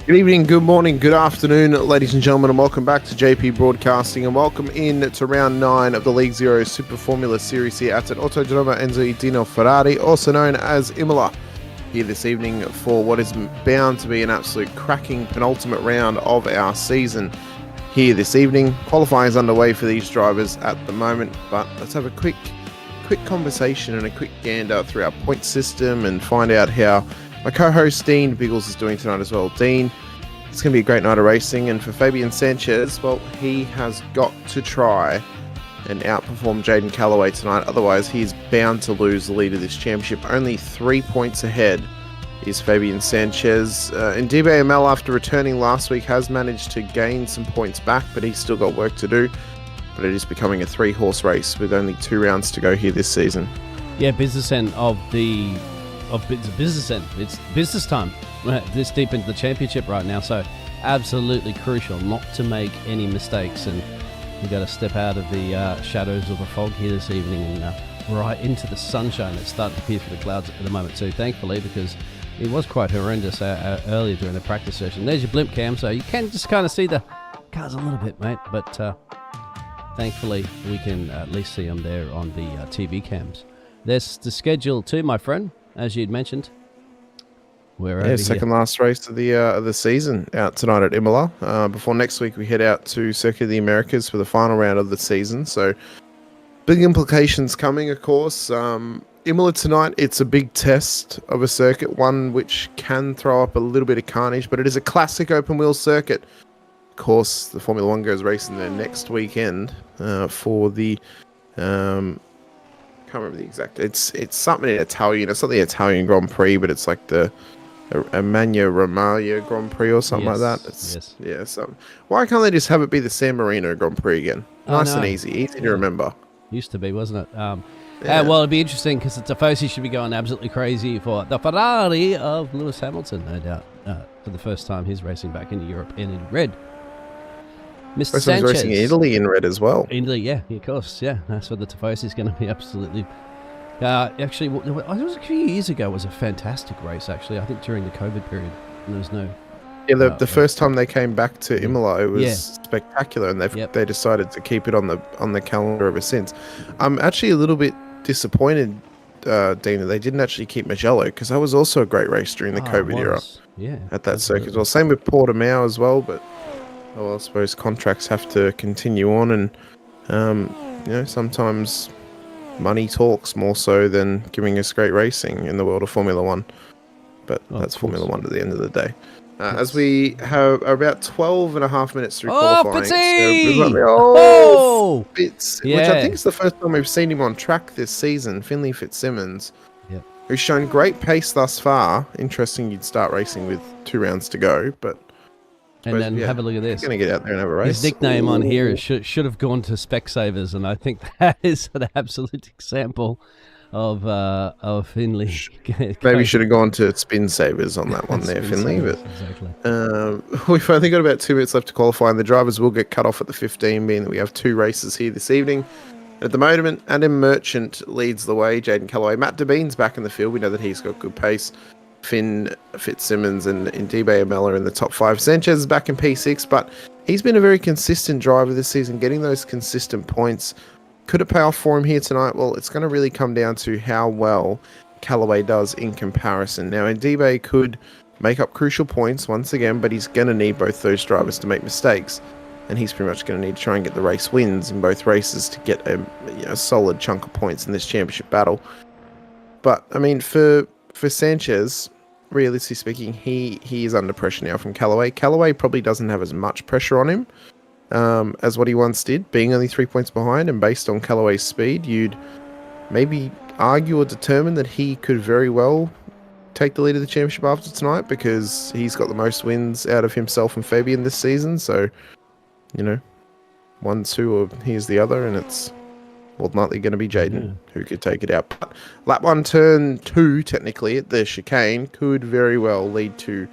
Good evening, good morning, good afternoon, ladies and gentlemen, and welcome back to JP Broadcasting, and welcome in to round 9 of the League Zero Super Formula Series here at Autodromo Enzo Dino Ferrari, also known as Imola, here this evening for what is bound to be an absolute cracking penultimate round of our season here this evening. Qualifying is underway for these drivers at the moment, but let's have a quick conversation and a quick gander through our point system and find out how my co-host Dean Biggles is doing tonight as well. Dean, it's going to be a great night of racing, and for Fabian Sanchez, well, he has got to try and outperform Jaden Callaway tonight, otherwise he is bound to lose the lead of this championship. Only 3 points ahead is Fabian Sanchez. Imola, after returning last week, has managed to gain some points back, but he's still got work to do. But it is becoming a 3-horse race with only 2 rounds to go here this season. Yeah, business end of business end. It's business time. We're this deep into the championship right now, so absolutely crucial not to make any mistakes. And we've got to step out of the shadows of the fog here this evening and right into the sunshine that's starting to appear through the clouds at the moment too, thankfully, because it was quite horrendous earlier during the practice session. There's your blimp cam, so you can just kind of see the cars a little bit, mate, but thankfully we can at least see them there on the TV cams. There's the schedule too, my friend, as you'd mentioned. We're second last race of the season out tonight at Imola. Before next week, we head out to Circuit of the Americas for the final round of the season. So big implications coming, of course. Imola tonight, it's a big test of a circuit, one which can throw up a little bit of carnage, but it is a classic open wheel circuit. Of course, the Formula One goes racing there next weekend for the can't remember the exact. It's something in Italian. It's not the Italian Grand Prix, but it's like the Emilia Romagna Grand Prix or something like that. Yeah. So why can't they just have it be the San Marino Grand Prix again? Nice and easy to remember. Used to be, wasn't it? Well, it'd be interesting because Tifosi should be going absolutely crazy for the Ferrari of Lewis Hamilton, no doubt, for the first time he's racing back into Europe and in red. Mr. First time he's racing in Italy in red as well. Italy, yeah, of course, yeah. That's where the Tifosi is going to be absolutely. Actually, it was a few years ago. It was a fantastic race. Actually, I think during the COVID period, there was no. Yeah, the first time they came back to Imola, it was spectacular, and they decided to keep it on the calendar ever since. I'm actually a little bit disappointed, Dina, they didn't actually keep Mugello, because that was also a great race during the COVID era. Yeah, at that circuit as well. Same with Portimao as well, but I suppose contracts have to continue on, and sometimes money talks more so than giving us great racing in the world of Formula One. But that's Formula One at the end of the day. As we are about 12 and a half minutes through qualifying. Fitz, which I think is the first time we've seen him on track this season, Finley Fitzsimmons, who's shown great pace thus far. Interesting you'd start racing with 2 rounds to go, but... And then have a look at this. He's going to get out there and have a race. His nickname on here is should have gone to Specsavers, and I think that is an absolute example of Finley. Maybe should have gone to Spin Savers on that one there, Finley. But exactly. We've only got about 2 minutes left to qualify, and the drivers will get cut off at the 15, being that we have 2 races here this evening. At the moment, Adam Merchant leads the way. Jaden Callaway. Matt Debean's back in the field. We know that he's got good pace. Finn Fitzsimmons and Imola in the top 5. Sanchez is back in P6, but he's been a very consistent driver this season, getting those consistent points. Could it pay off for him here tonight? Well, it's going to really come down to how well Callaway does in comparison. Now, Ndibe could make up crucial points once again, but he's going to need both those drivers to make mistakes, and he's pretty much going to need to try and get the race wins in both races to get a solid chunk of points in this championship battle. But, I mean, for Sanchez, realistically speaking, he is under pressure now from Callaway. Callaway probably doesn't have as much pressure on him as what he once did, being only 3 points behind, and based on Callaway's speed, you'd maybe argue or determine that he could very well take the lead of the championship after tonight, because he's got the most wins out of himself and Fabian this season. So, 1, 2, or here's the other, and it's more than likely going to be Jaden who could take it out. But lap 1, turn 2, technically, at the chicane, could very well lead to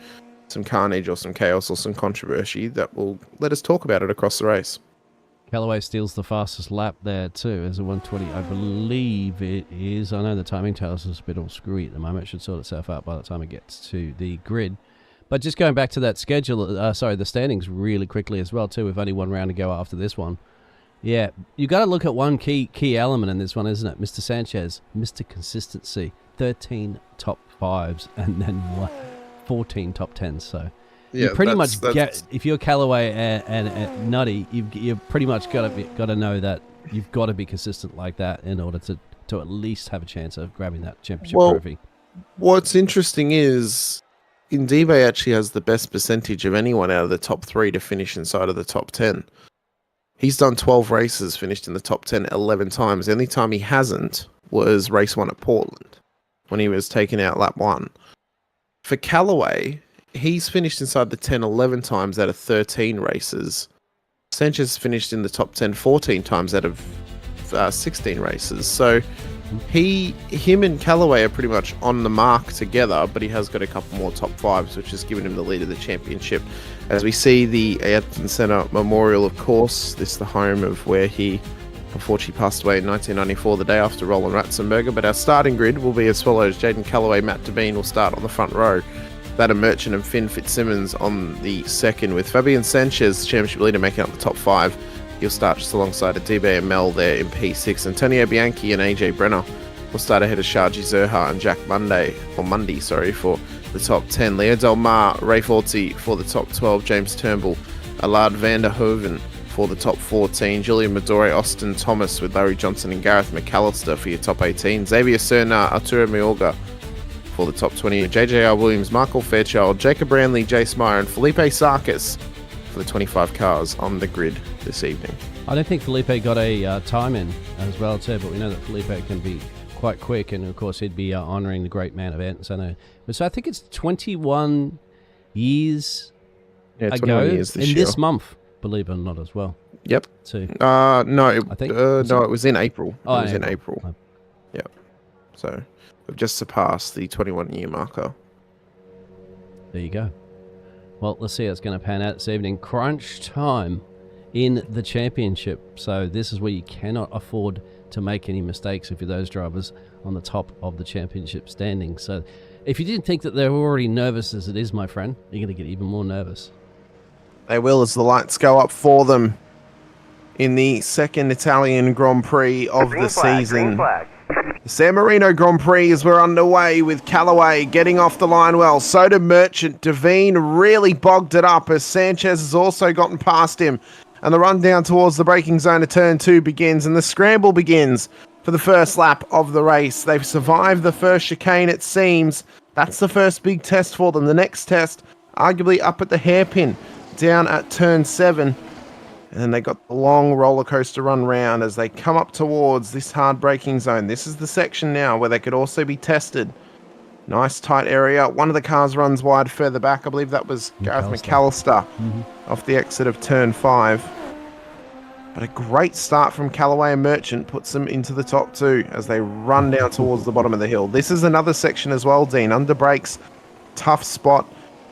some carnage or some chaos or some controversy that will let us talk about it across the race. Callaway steals the fastest lap there too, as a 1:20, I believe it is. I know the timing tells us a bit all screwy at the moment. It should sort itself out by the time it gets to the grid. But just going back to that schedule, the standings really quickly as well too. With only one round to go after this one. Yeah, you got to look at one key element in this one, isn't it, Mr. Sanchez? Mr. Consistency, 13 top 5s and then 14 top 10s. So you pretty much get, if you're Callaway and Nutty, you've pretty much got to know that you've got to be consistent like that in order to at least have a chance of grabbing that championship trophy. What's interesting is Indibe actually has the best percentage of anyone out of the top 3 to finish inside of the top 10. He's done 12 races, finished in the top 10 11 times. The only time he hasn't was race 1 at Portland, when he was taken out lap 1. For Callaway, he's finished inside the 10 11 times out of 13 races. Sanchez finished in the top 10 14 times out of 16 races. So him and Callaway are pretty much on the mark together, but he has got a couple more top 5s, which has given him the lead of the championship. As we see the Ayrton Senna Memorial, of course, this is the home of where he unfortunately passed away in 1994, the day after Roland Ratzenberger. But our starting grid will be as follows. Jaden Callaway, Matt Devine will start on the front row. That Merchant and Finn Fitzsimmons on the second, with Fabian Sanchez, championship leader, making up the top 5. He'll start just alongside DB and Mel there in P6. Antonio Bianchi and AJ Brenner will start ahead of Shaji Zerha and Jack Mundy, for the top 10. Leo Del Mar, Ray Forti for the top 12. James Turnbull, Allard van der Hoeven for the top 14. Julian Midori, Austin Thomas with Larry Johnson and Gareth McAllister for your top 18. Xavier Serna, Arturo Miorga for the top 20. JJR Williams, Michael Fairchild, Jacob Brownlee, Jace Meyer and Felipe Sarkis for the 25 cars on the grid this evening. I don't think Felipe got a time in as well too, but we know that Felipe can be quite quick, and of course he'd be honouring the great man of Ayrton Senna. So I think it's 21 years ago this month, believe it or not, as well. Yep. Too. It was in April. Oh, it was in April. Yep. So we've just surpassed the 21-year marker. There you go. Well, let's see how it's going to pan out this evening. Crunch time in the championship. So this is where you cannot afford to make any mistakes if you're those drivers on the top of the championship standing. So if you didn't think that they were already nervous as it is, my friend, you're going to get even more nervous. They will, as the lights go up for them in the second Italian Grand Prix of the season. The San Marino Grand Prix as we're underway, with Callaway getting off the line well. So did Merchant. Devine really bogged it up as Sanchez has also gotten past him. And the run down towards the braking zone of turn 2 begins, and the scramble begins for the first lap of the race. They've survived the first chicane, it seems. That's the first big test for them. The next test, arguably up at the hairpin, down at turn 7. And then they got the long roller coaster run round as they come up towards this hard braking zone. This is the section now where they could also be tested. Nice tight area. One of the cars runs wide further back. I believe that was Gareth McAllister off the exit of turn 5. But a great start from Callaway and Merchant puts them into the top 2 as they run down towards the bottom of the hill. This is another section as well, Dean. Under brakes, tough spot.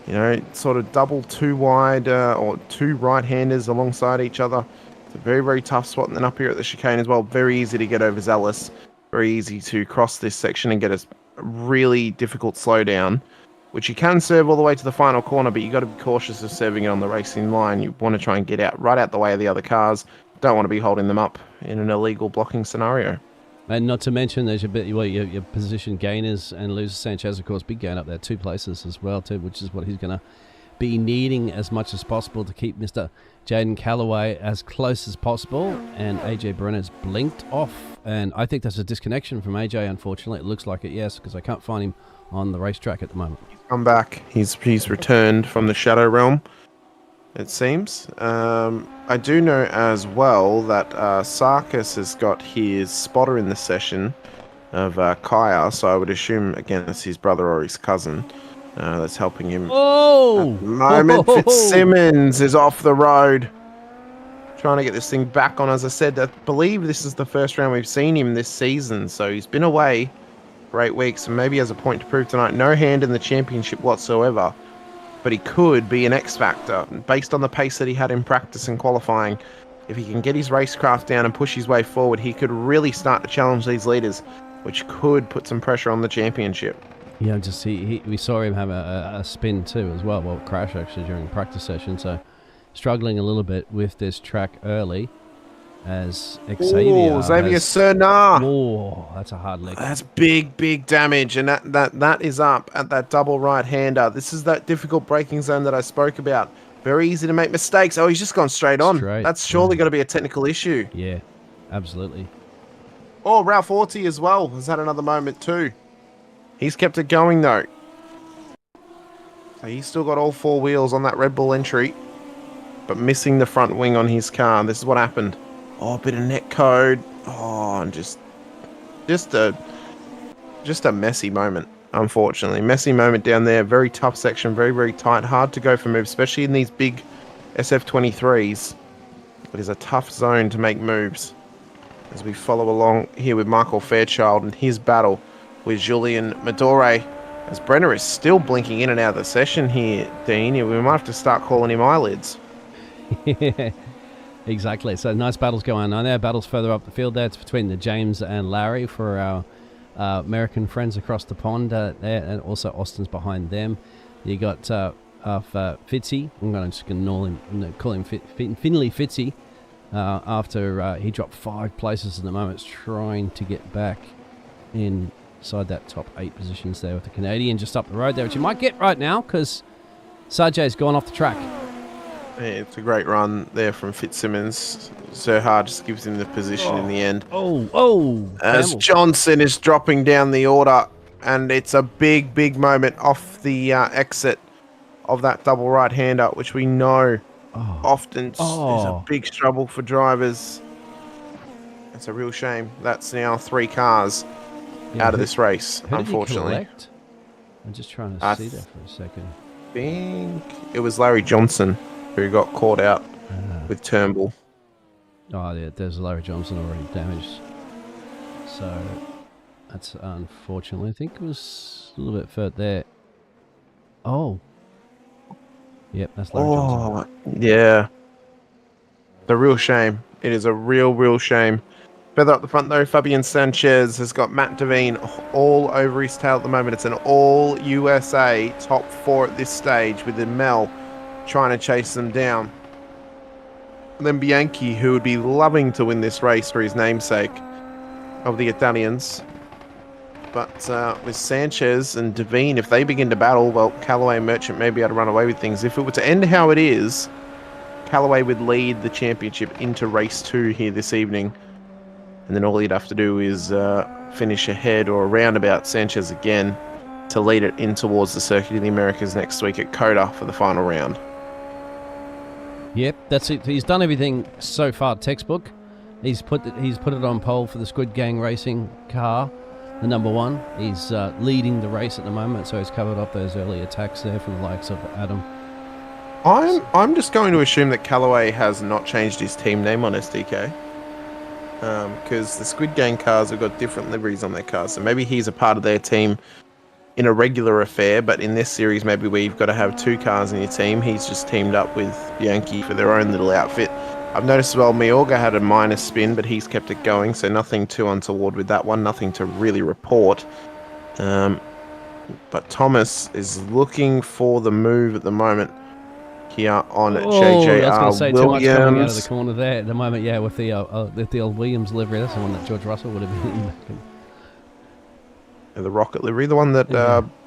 You know, sort of double 2 wide or 2 right-handers alongside each other. It's a very, very tough spot. And then up here at the chicane as well, very easy to get overzealous. Very easy to cross this section and get a really difficult slowdown, which you can serve all the way to the final corner, but you got to be cautious of serving it on the racing line. You want to try and get out right out the way of the other cars. Don't want to be holding them up in an illegal blocking scenario. And not to mention, there's your position gainers and losers. Sanchez, of course, big gain up there, 2 places as well, too, which is what he's going to be needing as much as possible to keep Mr. Jaden Callaway as close as possible. And AJ Brenner's blinked off, and I think that's a disconnection from AJ, unfortunately. It looks like it, yes, because I can't find him on the racetrack at the moment. Come back. He's returned from the Shadow Realm, it seems. I do know as well that Sarkis has got his spotter in the session of Kaya, so I would assume, again, it's his brother or his cousin that's helping him. Oh! At the moment, Fitzsimmons is off the road, trying to get this thing back on. As I said, I believe this is the first round we've seen him this season, so he's been away for 8 weeks, and maybe has a point to prove tonight. No hand in the championship whatsoever, but he could be an X factor based on the pace that he had in practice and qualifying. If he can get his racecraft down and push his way forward, he could really start to challenge these leaders, which could put some pressure on the championship. Yeah, just we saw him have a spin too as well. Well, crash actually during practice session. So struggling a little bit with this track early as Xavier Xavier has... Serna. Oh, that's a hard lick. That's big damage, and that is up at that double right-hander. This is that difficult braking zone that I spoke about. Very easy to make mistakes. Oh, he's just gone straight on. That's surely got to be a technical issue. Yeah, absolutely. Oh, Ralph Orti as well has had another moment too. He's kept it going though. So he's still got all four wheels on that Red Bull entry, but missing the front wing on his car. This is what happened. Oh, a bit of net code. Oh, and just a messy moment, unfortunately. Messy moment down there. Very tough section, very tight. Hard to go for moves, especially in these big SF23s. It is a tough zone to make moves. As we follow along here with Michael Fairchild and his battle with Julian Madore, as Brenner is still blinking in and out of the session here, Dean. We might have to start calling him eyelids. Yeah, exactly. So nice battles going on there. Battles further up the field there. It's between the James and Larry for our American friends across the pond there, and also Austin's behind them. You got Fitzy. I'm just going to call him Finley Fitzy. After he dropped 5 places at the moment, trying to get back inside that top 8 positions there with the Canadian just up the road there, which you might get right now because Sajay's gone off the track. Yeah, it's a great run there from Fitzsimmons. Zerhard just gives him the position in the end. As Johnson is dropping down the order, and it's a big moment off the exit of that double right-hander, which we know often is a big struggle for drivers. It's a real shame. That's now 3 cars out of this race, unfortunately. I'm just trying to see that for a second. I think it was Larry Johnson who got caught out with Turnbull. Oh, yeah, there's Larry Johnson already damaged. So that's unfortunately. I think it was a little bit further there. Oh. Yep, that's Larry Johnson. Yeah. The real shame. It is a real shame. Further up the front, though, Fabian Sanchez has got Matt Devine all over his tail at the moment. It's an all-USA top 4 at this stage, with Mel trying to chase them down. And then Bianchi, who would be loving to win this race for his namesake of the Italians. But with Sanchez and Devine, if they begin to battle, well, Callaway and Merchant may be able to run away with things. If it were to end how it is, Callaway would lead the championship into race 2 here this evening. And then all he'd have to do is finish ahead or around about Sanchez again to lead it in towards the Circuit of the Americas next week at Coda for the final round. Yep, that's it. He's done everything so far textbook. He's put it on pole for the Squid Gang Racing car, the number 1. He's leading the race at the moment, so he's covered up those early attacks there from the likes of Adam. I'm just going to assume that Callaway has not changed his team name on SDK. Because the Squid Gang cars have got different liveries on their cars, so maybe he's a part of their team in a regular affair, but in this series, maybe where you've got to have 2 cars in your team, he's just teamed up with Bianchi for their own little outfit. I've noticed as well, Miorga had a minor spin, but he's kept it going, so nothing too untoward with that one, nothing to really report. But Thomas is looking for the move at the moment here on JJR Williams. I was going to say, too much coming out of the corner there at the moment, yeah, with the old Williams livery. That's the one that George Russell would have been in. The Rocket livery, the one that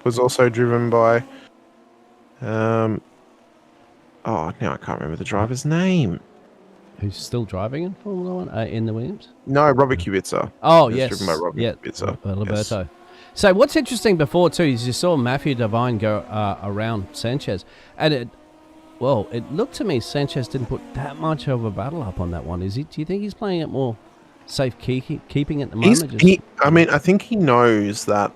was also driven by... now I can't remember the driver's name. Who's still driving in Formula 1? In the Williams? No, Robert Kubica. Oh, yes. Driven by Robert Kubica. Roberto. Yes. So what's interesting before, too, is you saw Matthew Devine go around Sanchez. And it looked to me Sanchez didn't put that much of a battle up on that one. Do you think he's playing it more safe keeping at the moment? I think he knows that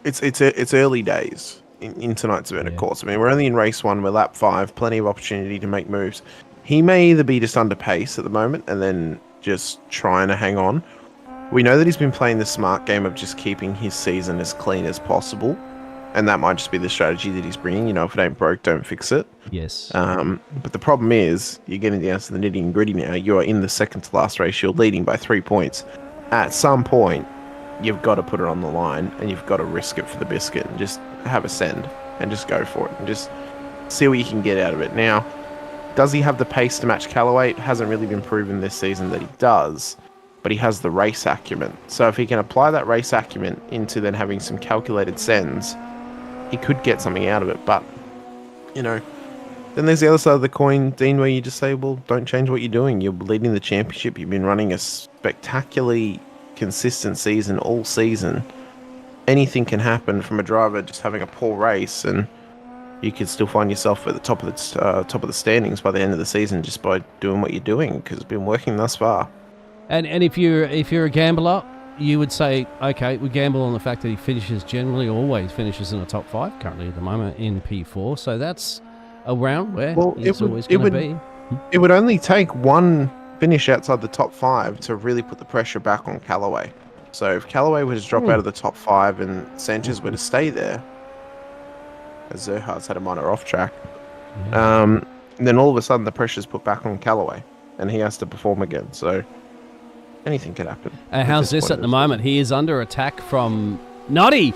it's early days in tonight's event, of course. I mean, we're only in race 1, we're lap 5, plenty of opportunity to make moves. He may either be just under pace at the moment and then just trying to hang on. We know that he's been playing the smart game of just keeping his season as clean as possible. And that might just be the strategy that he's bringing. If it ain't broke, don't fix it. Yes. But the problem is, you're getting down to the nitty and gritty now. You are in the second to last race. You're leading by 3 points. At some point, you've got to put it on the line and you've got to risk it for the biscuit and just have a send and just go for it and just see what you can get out of it. Now, does he have the pace to match Callaway? It hasn't really been proven this season that he does, but he has the race acumen. So if he can apply that race acumen into then having some calculated sends, he could get something out of it. But, then there's the other side of the coin, Dean, where you just say, well, don't change what you're doing. You're leading the championship. You've been running a spectacularly consistent season all season. Anything can happen from a driver just having a poor race, and you could still find yourself at the top of the standings by the end of the season just by doing what you're doing, because it's been working thus far. And if you're a gambler, you would say, okay, we gamble on the fact that he generally always finishes in the top 5, currently at the moment in P4, so that's around where he's always going to be. It would only take one finish outside the top 5 to really put the pressure back on Callaway. So if Callaway were to drop out of the top 5 and Sanchez were to stay there, as Zerhard's had a minor off track, then all of a sudden the pressure's put back on Callaway and he has to perform again. So anything could happen. How's this at the moment? He is under attack from Noddy.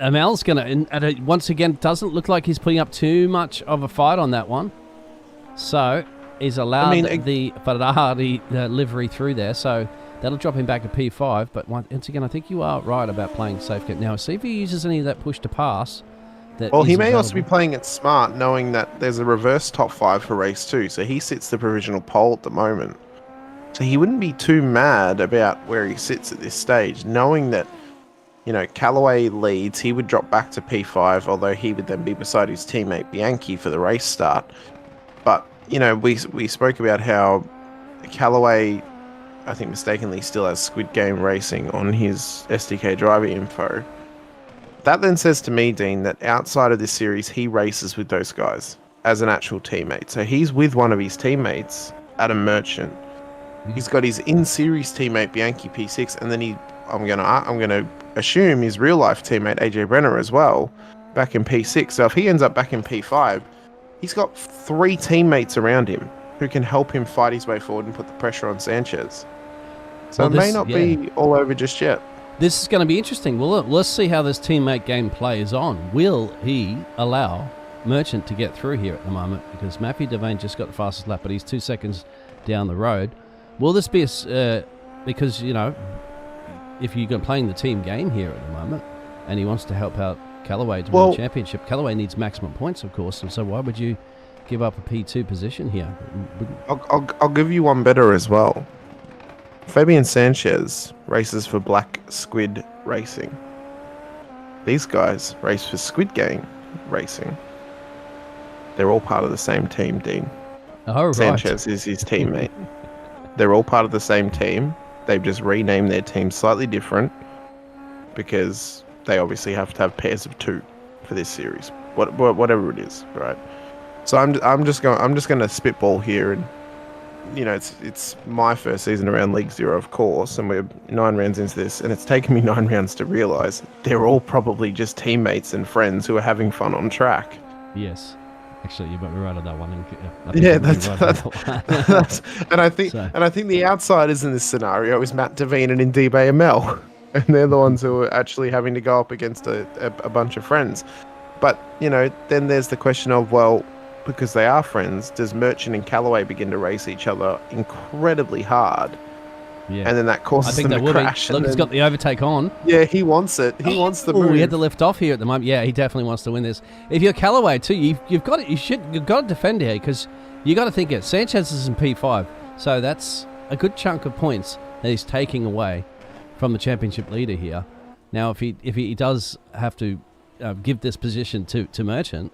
Amel's going to, once again, doesn't look like he's putting up too much of a fight on that one. So he's allowed the Ferrari livery through there. So that'll drop him back to P5. But once again, I think you are right about playing safe. Now, see if he uses any of that push to pass. He may also be playing it smart, knowing that there's a reverse top 5 for race 2. So he sits the provisional pole at the moment. So he wouldn't be too mad about where he sits at this stage, knowing that, Callaway leads, he would drop back to P5, although he would then be beside his teammate Bianchi for the race start. But, we spoke about how Callaway, I think mistakenly, still has Squid Game Racing on his SDK driver info. That then says to me, Dean, that outside of this series, he races with those guys as an actual teammate. So he's with one of his teammates, Adam Merchant. He's got his in-series teammate, Bianchi P6, and then I'm gonna assume his real-life teammate, AJ Brenner, as well, back in P6. So if he ends up back in P5, he's got 3 teammates around him who can help him fight his way forward and put the pressure on Sanchez. So it may not be all over just yet. This is going to be interesting. Well, let's see how this teammate game plays on. Will he allow Merchant to get through here at the moment? Because Matthew Devane just got the fastest lap, but he's 2 seconds down the road. Will this be because, if you're playing the team game here at the moment and he wants to help out Callaway to win the championship, Callaway needs maximum points, of course, and so why would you give up a P2 position here? I'll give you one better as well. Fabian Sanchez races for Black Squid Racing. These guys race for Squid Game Racing. They're all part of the same team, Dean. Oh, right. Sanchez is his teammate. They're all part of the same team. They've just renamed their team slightly different because they obviously have to have pairs of 2 for this series, whatever it is, right? So I'm just going to spitball here, and it's my first season around League 0, of course, and we're 9 rounds into this, and it's taken me 9 rounds to realize they're all probably just teammates and friends who are having fun on track. Yes. Actually, you might be right on that one. That's and I think the outsiders in this scenario is Matt Devine and Indibe Amel, and they're the ones who are actually having to go up against a bunch of friends. But then there's the question of, well, because they are friends, does Merchant and Callaway begin to race each other incredibly hard? Yeah. And then that causes them to crash. Look, he's got the overtake on. Yeah, he wants it. He wants the move. We had to lift off here at the moment. Yeah, he definitely wants to win this. If you're Callaway too, you've got to defend here, because you got to think it. Sanchez is in P5, so that's a good chunk of points that he's taking away from the championship leader here. Now, if he does have to give this position to Merchant,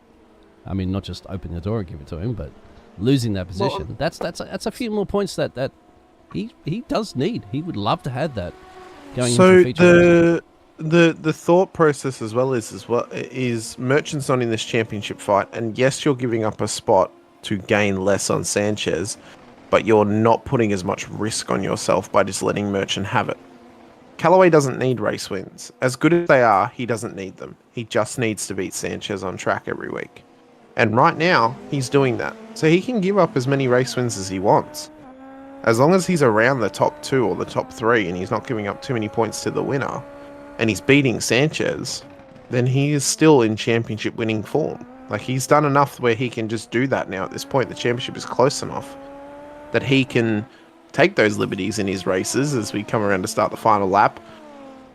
I mean, not just open the door and give it to him, but losing that position, that's a few more points that he does need. He would love to have that going into feature. The thought process as well is Merchant's not in this championship fight, and yes, you're giving up a spot to gain less on Sanchez, but you're not putting as much risk on yourself by just letting Merchant have it. Callaway doesn't need race wins. As good as they are, he doesn't need them. He just needs to beat Sanchez on track every week. And right now, he's doing that. So he can give up as many race wins as he wants. as long as he's around the top 2 or the top 3 and he's not giving up too many points to the winner and he's beating Sanchez, then he is still in championship winning form. Like, he's done enough where he can just do that now at this point. The championship is close enough that he can take those liberties in his races as we come around to start the final lap.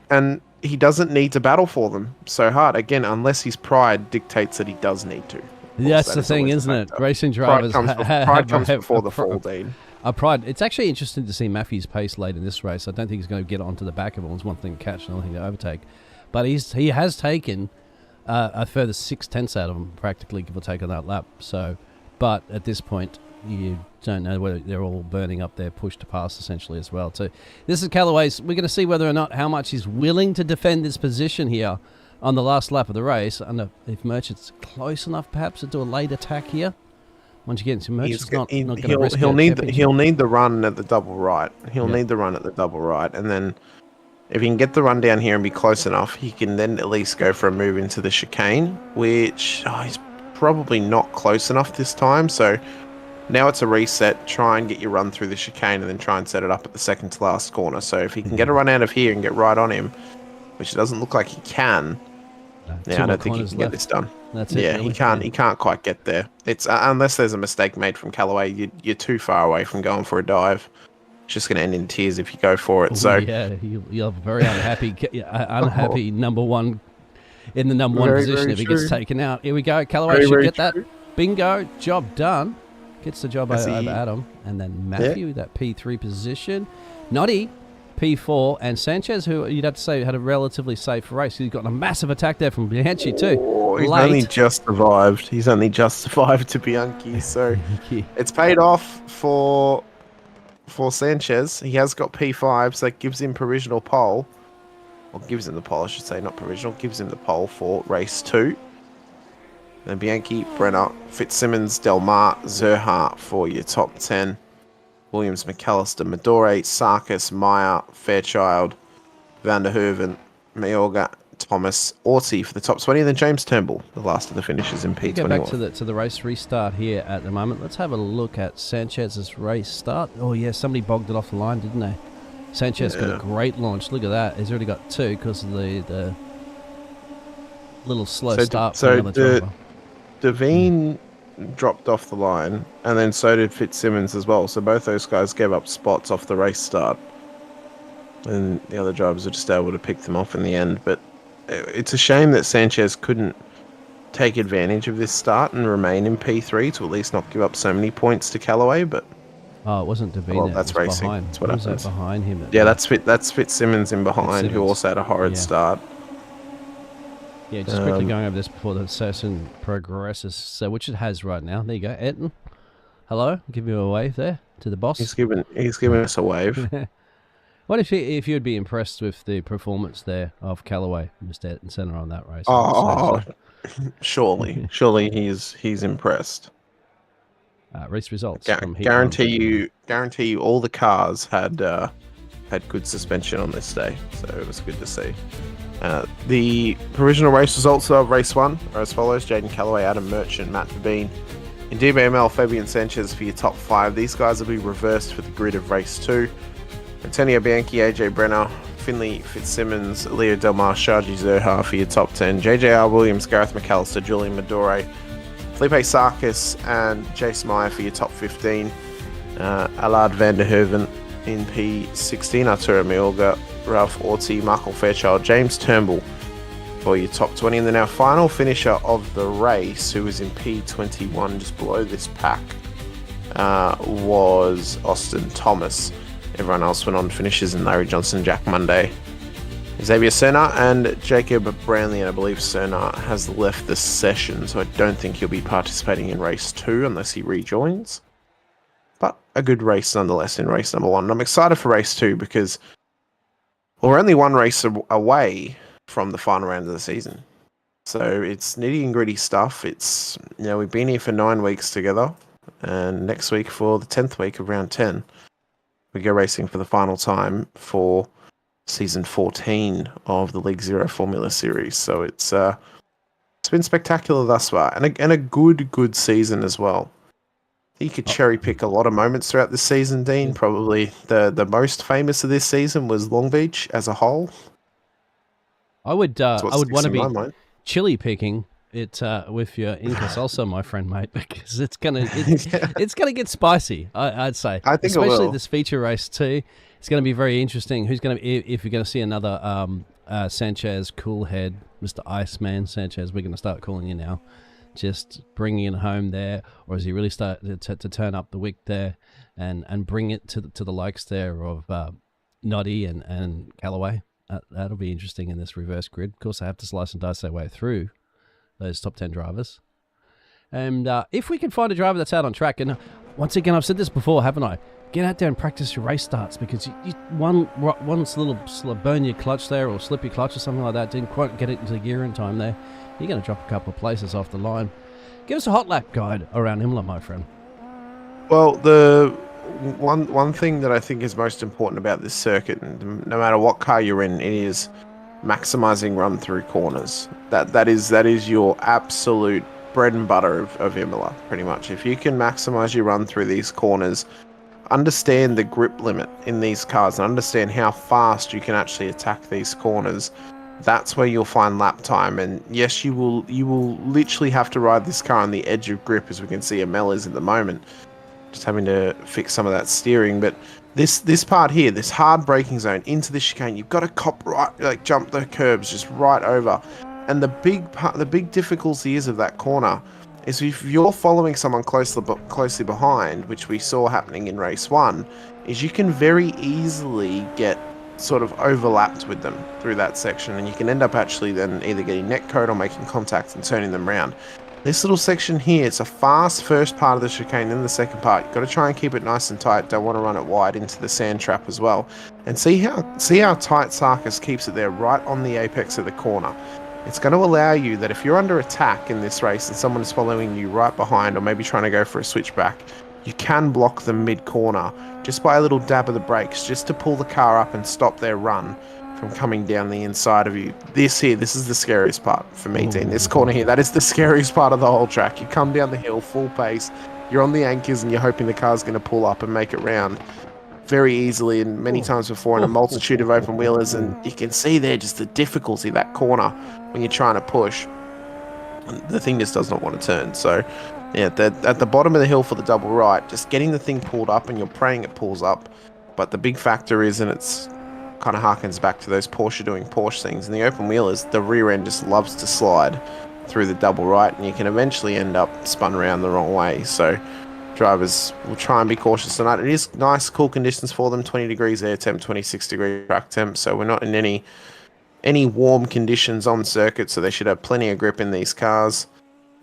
And he doesn't need to battle for them so hard. Again, unless his pride dictates that he does need to. That's the thing, isn't it? Racing drivers pride comes before the fall, Dean. Pride. It's actually interesting to see Matthew's pace late in this race. I don't think he's going to get onto the back of it. It's one thing to catch, another thing to overtake. But he has taken a further 6/10 out of them, practically, give or take, on that lap. So, but at this point, you don't know whether they're all burning up their push to pass, essentially, as well. So this is Callaway's. We're going to see whether or not how much he's willing to defend his position here on the last lap of the race. And if Merchant's close enough, perhaps, to do a late attack here. Once you get into Merchant's not going to risk he'll need the run at the double right. He'll need the run at the double right, and then if he can get the run down here and be close enough, he can then at least go for a move into the chicane, which he's probably not close enough this time. So now it's a reset. Try and get your run through the chicane and then try and set it up at the second to last corner. So if he can get a run out of here and get right on him, which it doesn't look like he can, I don't think he can get this done. That's it. Yeah, really. he can't quite get there. It's unless there's a mistake made from Callaway, you're too far away from going for a dive. It's just going to end in tears if you go for it. Ooh, so yeah, you'll have a very unhappy number one in the number one position if he gets taken out. Here we go. Callaway should get that. Bingo, job done. Gets the job over Adam, and then Matthew that P3 position. Noddy P4 and Sanchez, who you'd have to say had a relatively safe race. He's got a massive attack there from Bianchi too. Oh, he's only just survived. He's only just survived to Bianchi, so it's paid off for Sanchez. He has got P5, so that gives him provisional pole. Or gives him the pole, I should say, not provisional. Gives him the pole for race 2. Then Bianchi, Brenner, Fitzsimmons, Del Mar, Zerha for your top 10. Williams, McAllister, Madore, Sarkis, Meyer, Fairchild, Van der Hoeven, Mayorga, Thomas, Orty for the top 20. And then James Turnbull, the last of the finishers in P21. Go back to the race restart here at the moment. Let's have a look at Sanchez's race start. Oh, yeah, somebody bogged it off the line, didn't they? Sanchez got a great launch. Look at that. He's already got 2 because of the little slow start for another driver. Devine dropped off the line, and then so did Fitzsimmons as well. So both those guys gave up spots off the race start, and the other drivers were just able to pick them off in the end. But it's a shame that Sanchez couldn't take advantage of this start and remain in P3 to at least not give up so many points to Callaway. But it wasn't Devine. Well, that's racing. Behind. That's what happens. Behind him. Yeah, that's Fitzsimmons in behind, who also had a horrid start. Yeah, just quickly going over this before the session progresses. So, which it has right now. There you go, Etten. Hello, give you a wave there to the boss. He's giving us a wave. What if you'd be impressed with the performance there of Callaway, Mr. Etten Center on that race? Surely he's impressed. Race results. From guarantee you, all the cars had good suspension on this day, so it was good to see. The provisional race results of race 1 are as follows: Jaden Callaway, Adam Merchant, Matt Devine. In DBML, Fabian Sanchez for your top 5. These guys will be reversed for the grid of race 2. Antonio Bianchi, AJ Brenner, Finley Fitzsimmons, Leo Delmar, Shaji Zerha for your top 10. JJR Williams, Gareth McAllister, Julian Madore, Felipe Sarkis, and Jace Meyer for your top 15. Allard van der Hoeven in P16, Arturo Mayorga, Ralph Orty, Michael Fairchild, James Turnbull for your top 20. And then our final finisher of the race, who was in P21 just below this pack, was Austin Thomas. Everyone else went on finishes in Larry Johnson, Jack Monday, Xavier Serna, and Jacob Brownlee. And I believe Serna has left the session, so I don't think he'll be participating in race 2 unless he rejoins. But a good race nonetheless in race number 1. And I'm excited for race 2 because we're only one race away from the final round of the season. So it's nitty and gritty stuff. It's, we've been here for 9 weeks together, and next week for the 10th week of round 10, we go racing for the final time for season 14 of the League Zero Formula Series. So it's been spectacular thus far, and a good season as well. You could cherry pick a lot of moments throughout the season, Dean. Probably the most famous of this season was Long Beach as a whole. I would want to be chili picking it with your Incas also, my friend, mate, because it's gonna get spicy. I'd say. I think especially this feature race too. It's going to be very interesting. Who's going to if you're going to see another Sanchez Coolhead, Mr. Iceman Sanchez? We're going to start calling you now. Just bringing it home there, or is he really start to turn up the wick there and bring it to the likes there of Noddy and Callaway? That'll be interesting in this reverse grid. Of course, they have to slice and dice their way through those top 10 drivers. And if we can find a driver that's out on track, and once again, I've said this before, haven't I? Get out there and practice your race starts, because once a little burn your clutch there or slip your clutch or something like that, didn't quite get it into gear in time there, you're going to drop a couple of places off the line. Give us a hot lap guide around Imola, my friend. Well, the one thing that I think is most important about this circuit, and no matter what car you're in, it is maximizing run through corners. That is your absolute bread and butter of Imola, pretty much. If you can maximize your run through these corners, understand the grip limit in these cars, and understand how fast you can actually attack these corners, that's where you'll find lap time. And yes, you will literally have to ride this car on the edge of grip, as we can see Amel is at the moment, just having to fix some of that steering. But this part here, this hard braking zone into the chicane, you've got to cop right, like jump the curbs just right over. And the big difficulty is of that corner is if you're following someone closely behind, which we saw happening in race 1, is you can very easily get sort of overlapped with them through that section, and you can end up actually then either getting neck code or making contact and turning them around. This little section here, it's a fast first part of the chicane, then the second part. You've got to try and keep it nice and tight. Don't want to run it wide into the sand trap as well. And see how tight Sarkis keeps it there right on the apex of the corner. It's going to allow you that if you're under attack in this race and someone is following you right behind or maybe trying to go for a switchback, you can block them mid-corner just by a little dab of the brakes, just to pull the car up and stop their run from coming down the inside of you. This is the scariest part for me, Dean. This corner here, that is the scariest part of the whole track. You come down the hill full pace, you're on the anchors, and you're hoping the car's going to pull up and make it round very easily, and many times before in a multitude of open wheelers. And you can see there just the difficulty, that corner, when you're trying to push. The thing just does not want to turn. So yeah, at the bottom of the hill for the double right, just getting the thing pulled up, and you're praying it pulls up. But the big factor is, and it's kind of harkens back to those Porsche doing Porsche things, in the open wheelers, the rear end just loves to slide through the double right, and you can eventually end up spun around the wrong way. So drivers will try and be cautious tonight. It is nice, cool conditions for them, 20 degrees air temp, 26 degree track temp, so we're not in any warm conditions on circuit, so they should have plenty of grip in these cars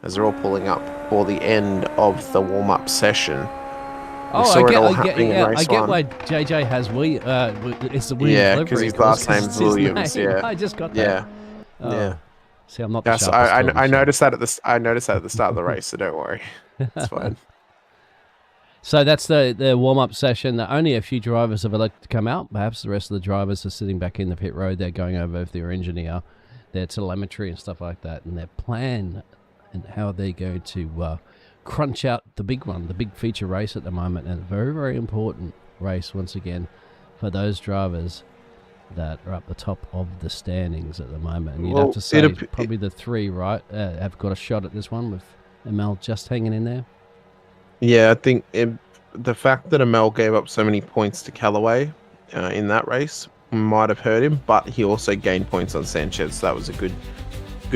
as they're all pulling up for the end of the warm-up session. I get why JJ has it's the Williams. Yeah, because his last name's Williams. Name. Yeah, I just got that. Yeah. See, I'm not. Yes, I noticed that at the start of the race, so don't worry, it's fine. So that's the warm-up session. Only a few drivers have elected to come out. Perhaps the rest of the drivers are sitting back in the pit road. They're going over with their engineer, their telemetry and stuff like that, and their plan and how they're going to crunch out the big one, the big feature race at the moment. And a very, very important race, once again, for those drivers that are up the top of the standings at the moment. And you'd have to say probably the three, right, have got a shot at this one, with Amel just hanging in there. Yeah, I think the fact that Amel gave up so many points to Callaway in that race might have hurt him, but he also gained points on Sanchez, so that was a good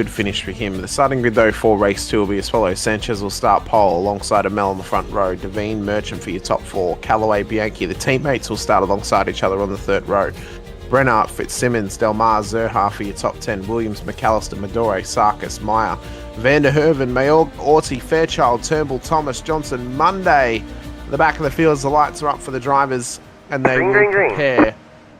finish for him. The starting grid, though, for race 2 will be as follows. Sanchez will start pole alongside Amel on the front row. Devine, Merchant for your top 4. Callaway, Bianchi. The teammates will start alongside each other on the third row. Brenner, Fitzsimmons, Delmar, Zerha for your top 10. Williams, McAllister, Madore, Sarkis, Meyer, Van der Herven, Mayorg, Orty, Fairchild, Turnbull, Thomas, Johnson, Monday. At the back of the field, as the lights are up for the drivers, and they will prepare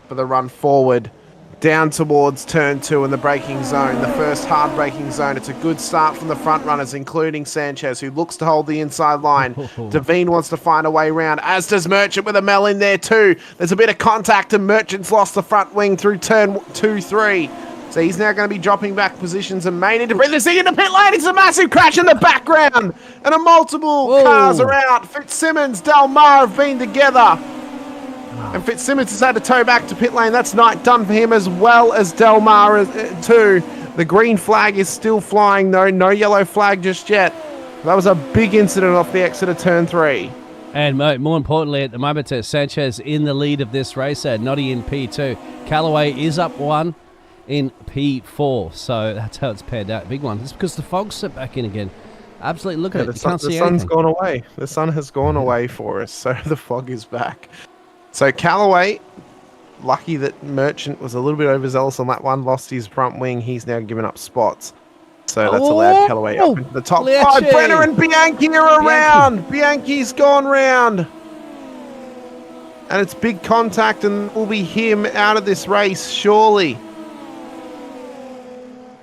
for the run forward down towards turn 2 in the braking zone, the first hard braking zone. It's a good start from the front runners, including Sanchez, who looks to hold the inside line. Devine wants to find a way round, as does Merchant, with Amel in there too. There's a bit of contact, and Merchant's lost the front wing through turn 2-3. So he's now going to be dropping back positions and may need to bring this thing into pit lane. It's a massive crash in the background. And a multiple cars are out. Fitzsimmons, Del Mar have been together. And Fitzsimmons has had to tow back to pit lane. That's night done for him as well as Del Mar too. The green flag is still flying though. No yellow flag just yet. That was a big incident off the exit of turn 3. And more importantly, at the moment, Sanchez in the lead of this race. Noddy in P2. Callaway is up 1 in P4. So that's how it's panned out. Big one. It's because the fog's set back in again. Absolutely, look at it. You can't see anything. The sun's gone away. The sun has gone away for us, so the fog is back. So Callaway, lucky that Merchant was a little bit overzealous on that one, lost his front wing. He's now given up spots. So that's allowed Callaway up into the top 5. Brenner and Bianchi are around. Bianchi's gone round. And it's big contact, and will be him out of this race, surely.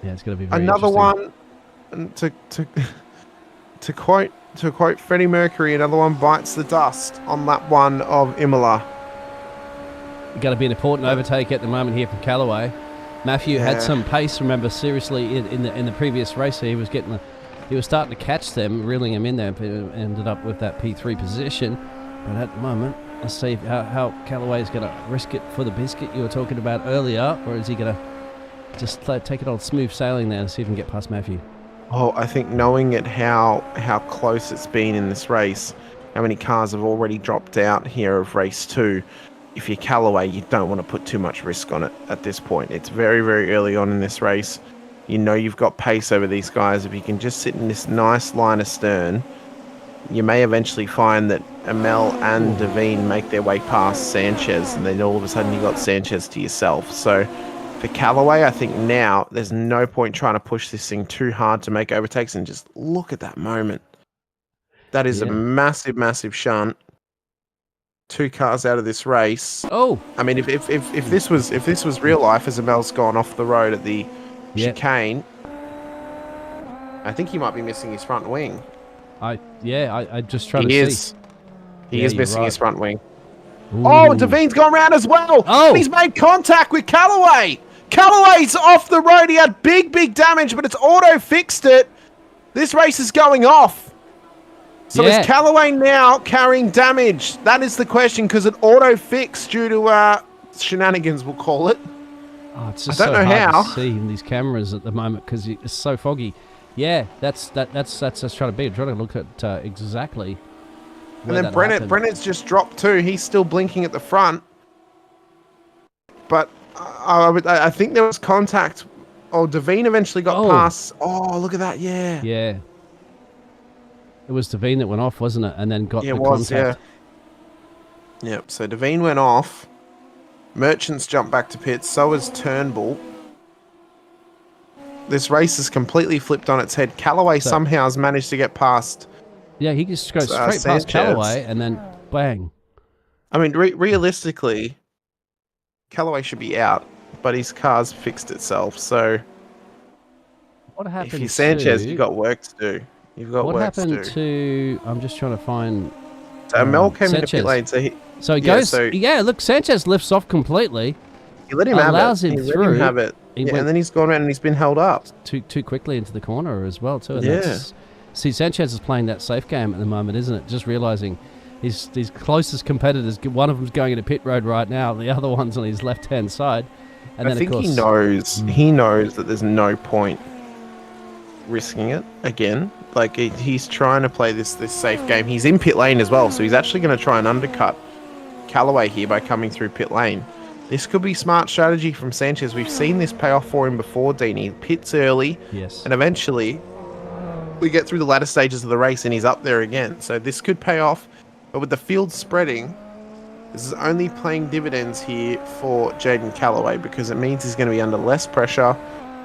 Yeah, it's going to be very another one. And to quote Freddie Mercury, another one bites the dust on that one of Imola. Going to be an important overtake at the moment here from Callaway. Matthew had some pace, remember, seriously in the previous race. He was starting to catch them, reeling them in there, and ended up with that P3 position. But at the moment, let's see how Callaway's going to risk it for the biscuit you were talking about earlier, or is he going to just take it on smooth sailing there and see if he can get past Matthew? Oh, I think knowing it how close it's been in this race, how many cars have already dropped out here of race 2. If you're Callaway, you don't want to put too much risk on it at this point. It's very, very early on in this race. You know you've got pace over these guys. If you can just sit in this nice line astern, you may eventually find that Amel and Devine make their way past Sanchez, and then all of a sudden you got Sanchez to yourself. So for Callaway, I think now there's no point trying to push this thing too hard to make overtakes, and just look at that moment. That is a massive, massive shunt. 2 cars out of this race. Oh, I mean, if this was real life, as Amel's gone off the road at the chicane, I think he might be missing his front wing. I just trying to see. He is missing his front wing. Ooh. Oh, Devine's gone round as well. Oh, and he's made contact with Callaway. Callaway's off the road. He had big damage, but it's auto fixed it. This race is going off. So is Callaway now carrying damage? That is the question, because it auto-fixed due to shenanigans, we'll call it. Oh, it's just I don't know how to see in these cameras at the moment because it's so foggy. Yeah, that's trying to be. I'm trying to look at exactly. And then Brennan's just dropped too. He's still blinking at the front, but I think there was contact. Oh, Devine eventually got past. Oh, look at that! Yeah. It was Devine that went off, wasn't it? And then got the contact. Yeah. Yep. So Devine went off. Merchants jumped back to pits. So has Turnbull. This race is completely flipped on its head. Callaway somehow has managed to get past. Yeah, he just goes straight past Callaway and then bang. I mean, realistically, Callaway should be out, but his car's fixed itself. So what happened? If you're Sanchez, you've got work to do. What happened to? I'm just trying to find. So Mel came into pit lane, so he goes. Look, Sanchez lifts off completely. He let him have it. He let him have it. And then he's gone around and he's been held up too quickly into the corner as well too. And see, Sanchez is playing that safe game at the moment, isn't it? Just realizing his closest competitors. One of them's going into pit road right now. The other one's on his left hand side. And then, I think of course, he knows that there's no point risking it again. Like he's trying to play this safe game. He's in pit lane as well, so he's actually going to try and undercut Callaway here by coming through pit lane. This could be smart strategy from Sanchez. We've seen this pay off for him before, Dean. He pits early, and eventually we get through the latter stages of the race and he's up there again. So this could pay off, but with the field spreading, this is only playing dividends here for Jaden Callaway, because it means he's going to be under less pressure,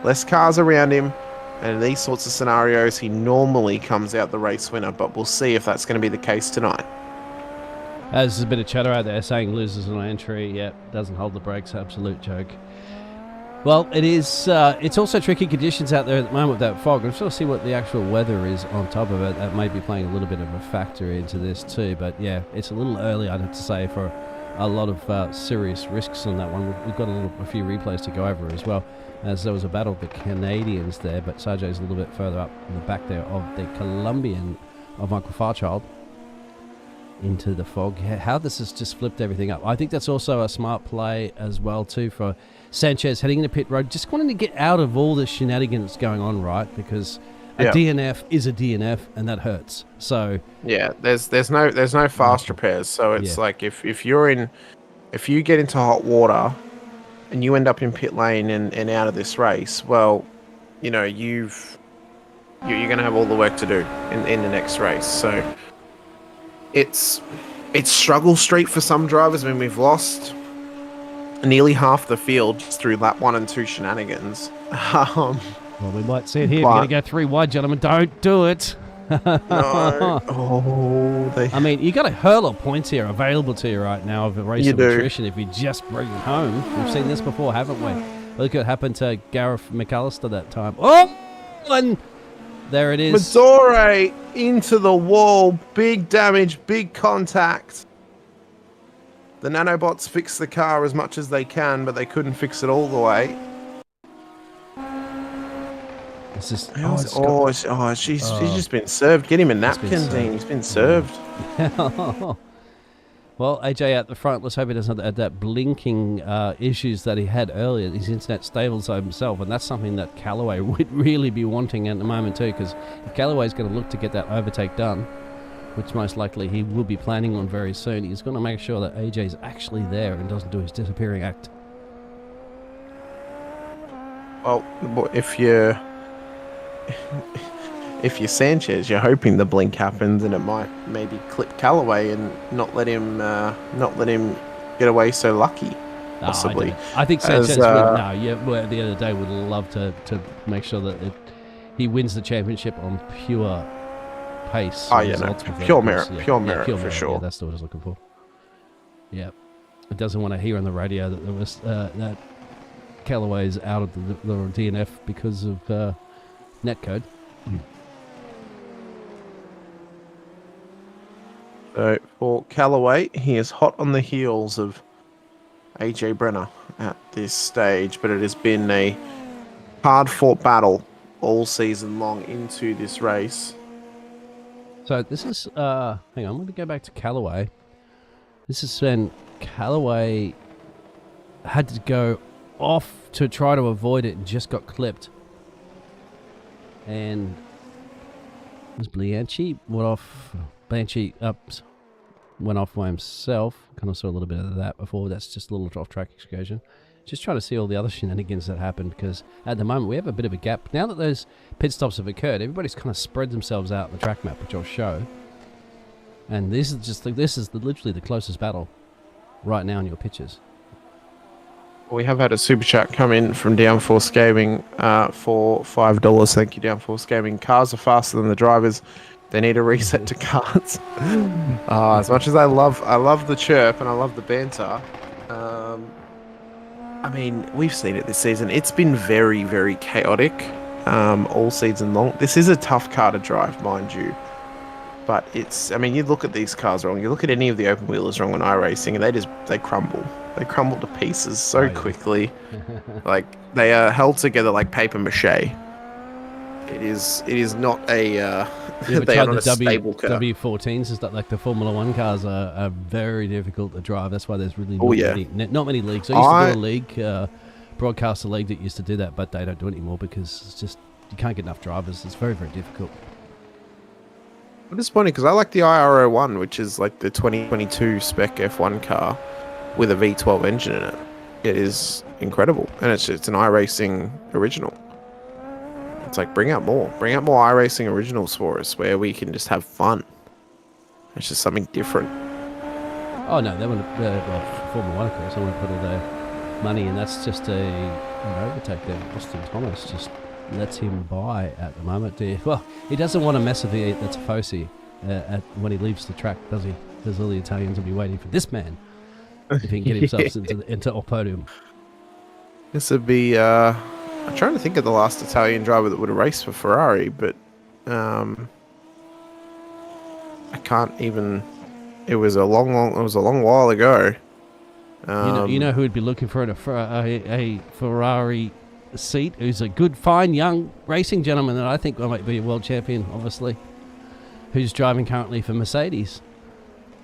less cars around him, and in these sorts of scenarios, he normally comes out the race winner, but we'll see if that's going to be the case tonight. There's a bit of chatter out there saying loses an entry. Yep, doesn't hold the brakes. Absolute joke. Well, it is. It's also tricky conditions out there at the moment with that fog. I'm sure to see what the actual weather is on top of it. That may be playing a little bit of a factor into this too. But yeah, it's a little early, I'd have to say, for a lot of serious risks on that one. We've got a few replays to go over as well, as there was a battle of the Canadians there, but Sergio's a little bit further up in the back there of the Colombian of Michael Farchild into the fog. How this has just flipped everything up. I think that's also a smart play as well too for Sanchez heading into pit road, just wanting to get out of all the shenanigans going on, right? Because a DNF is a DNF, and that hurts. So yeah, there's no fast repairs. So it's like if you get into hot water and you end up in pit lane and out of this race, well, you know you're going to have all the work to do in the next race. So it's struggle street for some drivers. I mean, we've lost nearly half the field just through lap 1 and 2 shenanigans. Well, we might see it here. We're going to go 3 wide, gentlemen. Don't do it. No. I mean, you got a hurl of points here available to you right now of a race of attrition if you just bring it home. We've seen this before, haven't we? Look what happened to Gareth McAllister that time. Oh, and there it is. Mazore into the wall. Big damage, big contact. The nanobots fix the car as much as they can, but they couldn't fix it all the way. Just, she's just been served. Get him a napkin, Dean. He's been served. Well, AJ at the front. Let's hope he doesn't have that blinking issues that he had earlier. His internet stables himself, and that's something that Callaway would really be wanting at the moment too. Because if Callaway's going to look to get that overtake done, which most likely he will be planning on very soon, he's going to make sure that AJ's actually there and doesn't do his disappearing act. Well, if you're Sanchez, you're hoping the blink happens and it might maybe clip Callaway and not let him get away so lucky. Possibly. I think Sanchez at the end of the day would love to make sure that he wins the championship on pure pace. Oh yeah, no, pure merit for sure. Yeah, that's what I was looking for. Yeah, it doesn't want to hear on the radio that there was that Callaway's out of the DNF because of netcode. So for Callaway, he is hot on the heels of AJ Brenner at this stage, but it has been a hard-fought battle all season long into this race. So this is, hang on, let me go back to Callaway. This is when Callaway had to go off to try to avoid it and just got clipped. And was Bianchi went off. Bianchi went off by himself. Kind of saw a little bit of that before. That's just a little off-track excursion. Just trying to see all the other shenanigans that happened, because at the moment we have a bit of a gap. Now that those pit stops have occurred, everybody's kind of spread themselves out on the track map, which I'll show. And this is literally the closest battle right now in your pictures. We have had a super chat come in from Downforce Gaming for $5. Thank you, Downforce Gaming. Cars are faster than the drivers. They need a reset to carts. As much as I love the chirp and I love the banter. I mean, we've seen it this season. It's been very, very chaotic all season long. This is a tough car to drive, mind you. But you look at these cars wrong. You look at any of the open wheelers wrong on iRacing, and they crumble. They crumble to pieces so quickly. Like, they are held together like paper mache. It is not a... they are not a stable car. W14s, is that like the Formula 1 cars are very difficult to drive. That's why there's really not many leagues. I used to do a league, broadcaster league that used to do that, but they don't do it anymore because it's just, you can't get enough drivers. It's very, very difficult. I'm disappointed because I like the IRO1, which is like the 2022 spec F1 car with a V12 engine in it. It is incredible, and it's an iRacing original. It's like, bring out more iRacing originals for us where we can just have fun. It's just something different. Oh no, they want to Formula 1, of course. They want to put all their money, and that's just an overtake there. Austin Thomas just lets him by at the moment. Well, he doesn't want to mess with the Tifosi when he leaves the track, does he? Because all the Italians will be waiting for this man if he can get himself into a podium. This would be... I'm trying to think of the last Italian driver that would have raced for Ferrari, but I can't even. It was a long while ago. You know who would be looking for a Ferrari seat? Who's a good, fine, young racing gentleman that I think might be a world champion, obviously, who's driving currently for Mercedes.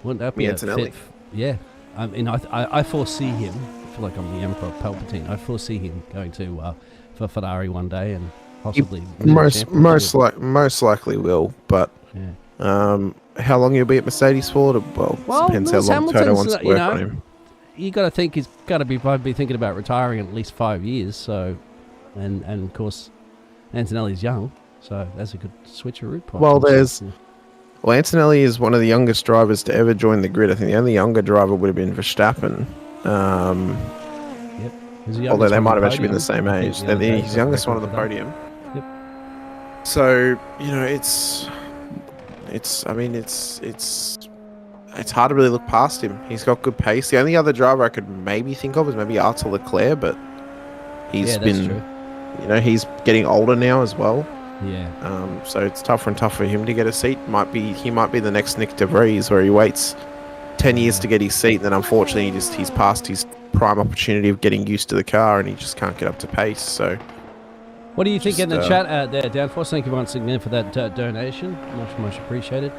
Wouldn't that be a fit? Yeah. I mean, I foresee him. I feel like I'm the Emperor Palpatine. I foresee him going to for Ferrari one day and possibly most likely will. But how long he'll be at Mercedes for? Well, depends how long Toto wants to work on him. You got to think he's got to be thinking about retiring in at least 5 years. So, and of course, Antonelli's young, so that's a good switcheroo. Antonelli is one of the youngest drivers to ever join the grid. I think the only younger driver would have been Verstappen. Although they might have actually been the same age. He's the youngest one on the podium. Yep. So it's hard to really look past him. He's got good pace. The only other driver I could maybe think of is maybe Arthur Leclerc, but he's he's getting older now as well. Yeah. So it's tougher and tougher for him to get a seat. He might be the next Nick De Vries, where he waits 10 years to get his seat, and then unfortunately he's past his prime opportunity of getting used to the car, and he just can't get up to pace. So, what do you think in the chat out there, Downforce? Thank you once again for that donation. Much appreciated.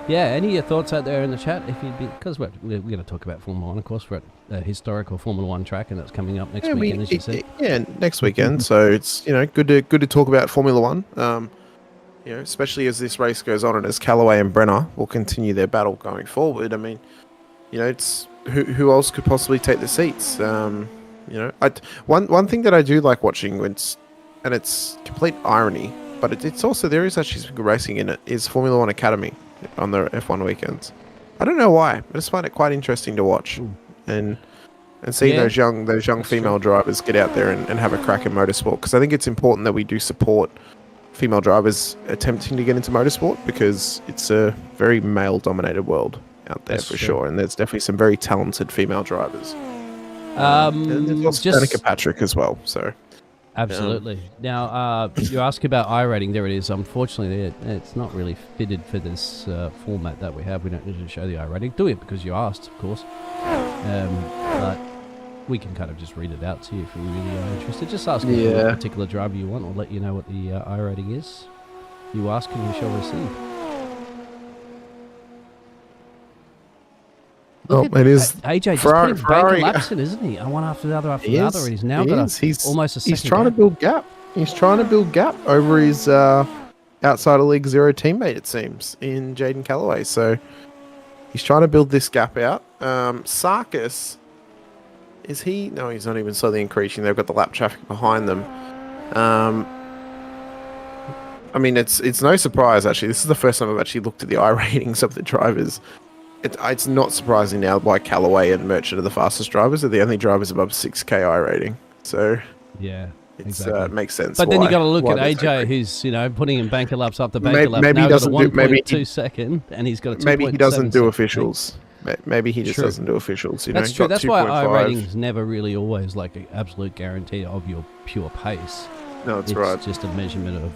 Yeah, any of your thoughts out there in the chat? If you'd be, because we're going to talk about Formula One, of course. We're at a historical Formula One track, and that's coming up next weekend, as you said. Yeah, next weekend. So it's good to talk about Formula One. Especially as this race goes on, and as Callaway and Brenner will continue their battle going forward. I mean, it's who else could possibly take the seats? One thing that I do like watching, and it's complete irony, but it's also, there is actually some good racing in it, is Formula One Academy on the F1 weekends. I don't know why. I just find it quite interesting to watch. And seeing those young female drivers get out there and have a crack in motorsport, because I think it's important that we do support female drivers attempting to get into motorsport, because it's a very male-dominated world out there. That's for true. Sure, and there's definitely some very talented female drivers. And there's also Danica Patrick as well. So absolutely. Now, you ask about iRating. There it is. Unfortunately, it's not really fitted for this format that we have. We don't need to show the iRating. Do it because you asked, of course. But we can kind of just read it out to you if you really are interested. Just ask me what particular driver you want. I'll let you know what the iRating is. You ask and you shall receive. It is AJ just putting Ferrari laps in, isn't he? One after the other after the other. And he's now got almost a second. He's trying to build gap. He's trying to build gap over his outside of League Zero teammate, it seems, in Jaden Callaway. So he's trying to build this gap out. Sarkis, is he? No, he's not even slowly increasing. They've got the lap traffic behind them. I mean, it's no surprise, actually. This is the first time I've actually looked at the iRatings of the drivers. It's not surprising now why Callaway and Merchant are the fastest drivers. They're the only drivers above 6K iRating. So yeah, it makes sense. But then you got to look at AJ, who's putting in banker laps after banker laps. Maybe he doesn't do 1.2 second, and he's got a 2.7. Maybe he doesn't do officials. Maybe he just doesn't do officials. That's true. That's why iRating is never really always like an absolute guarantee of your pure pace. No, that's right. It's just a measurement of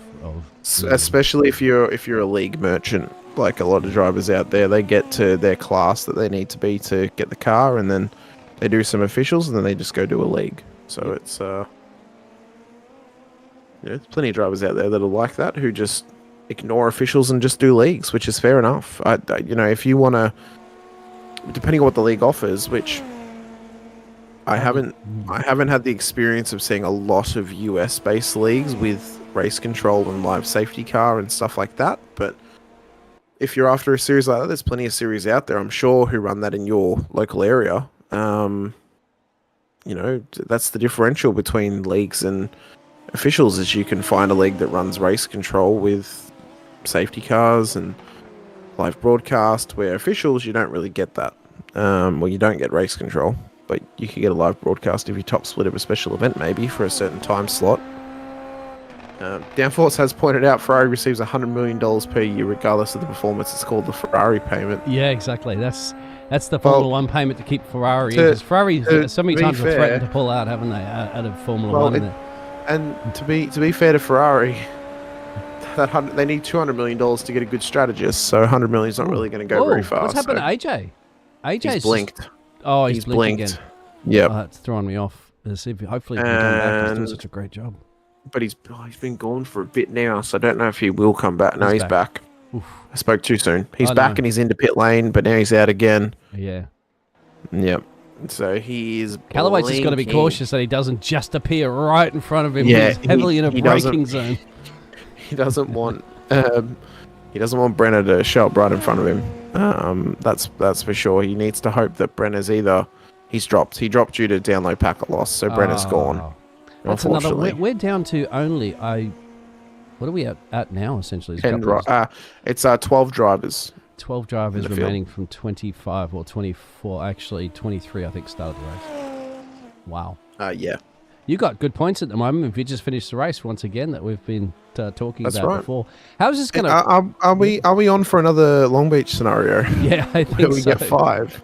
especially if you're a league merchant, like a lot of drivers out there, they get to their class that they need to be to get the car, and then they do some officials, and then they just go do a league. So it's there's plenty of drivers out there that are like that, who just ignore officials and just do leagues, which is fair enough. If you want to, depending on what the league offers, which I haven't had the experience of seeing a lot of US-based leagues with race control and live safety car and stuff like that. But if you're after a series like that, there's plenty of series out there, I'm sure, who run that in your local area. That's the differential between leagues and officials, is you can find a league that runs race control with safety cars and live broadcast, where officials, you don't really get that. You don't get race control, but you can get a live broadcast if you top split of a special event, maybe for a certain time slot. Downforce has pointed out Ferrari receives $100 million per year regardless of the performance. It's called the Ferrari payment. Yeah, exactly. That's the Formula One payment to keep Ferrari in. Because Ferrari so many times have threatened to pull out, haven't they, out of Formula One? And to be fair to Ferrari, they need $200 million to get a good strategist. So $100 million is not really going to go very fast. What's happened to AJ? He's blinked. Oh, he's blinked again. Yeah. That's throwing me off. Let's see if hopefully he can come back. He's doing such a great job. But he's been gone for a bit now, so I don't know if he will come back. No, he's back. I spoke too soon. He's back and he's into pit lane, but now he's out again. Yeah. Yep. So he is. Callaway's just got to be cautious that he doesn't just appear right in front of him. Yeah, he's heavily in a braking zone. He doesn't want. He doesn't want Brenner to show up right in front of him. That's for sure. He needs to hope that Brenner's he dropped due to download packet loss, so Brenner's gone. That's another. We're down to only what are we at now? Essentially, it's 12 drivers. 12 drivers remaining from 25 or 24. Actually, 23. I think started the race. Wow. Yeah. You got good points at the moment. If you just finished the race once again that we've been talking about before. How's this going to? Are we on for another Long Beach scenario? Yeah, I think we get 5.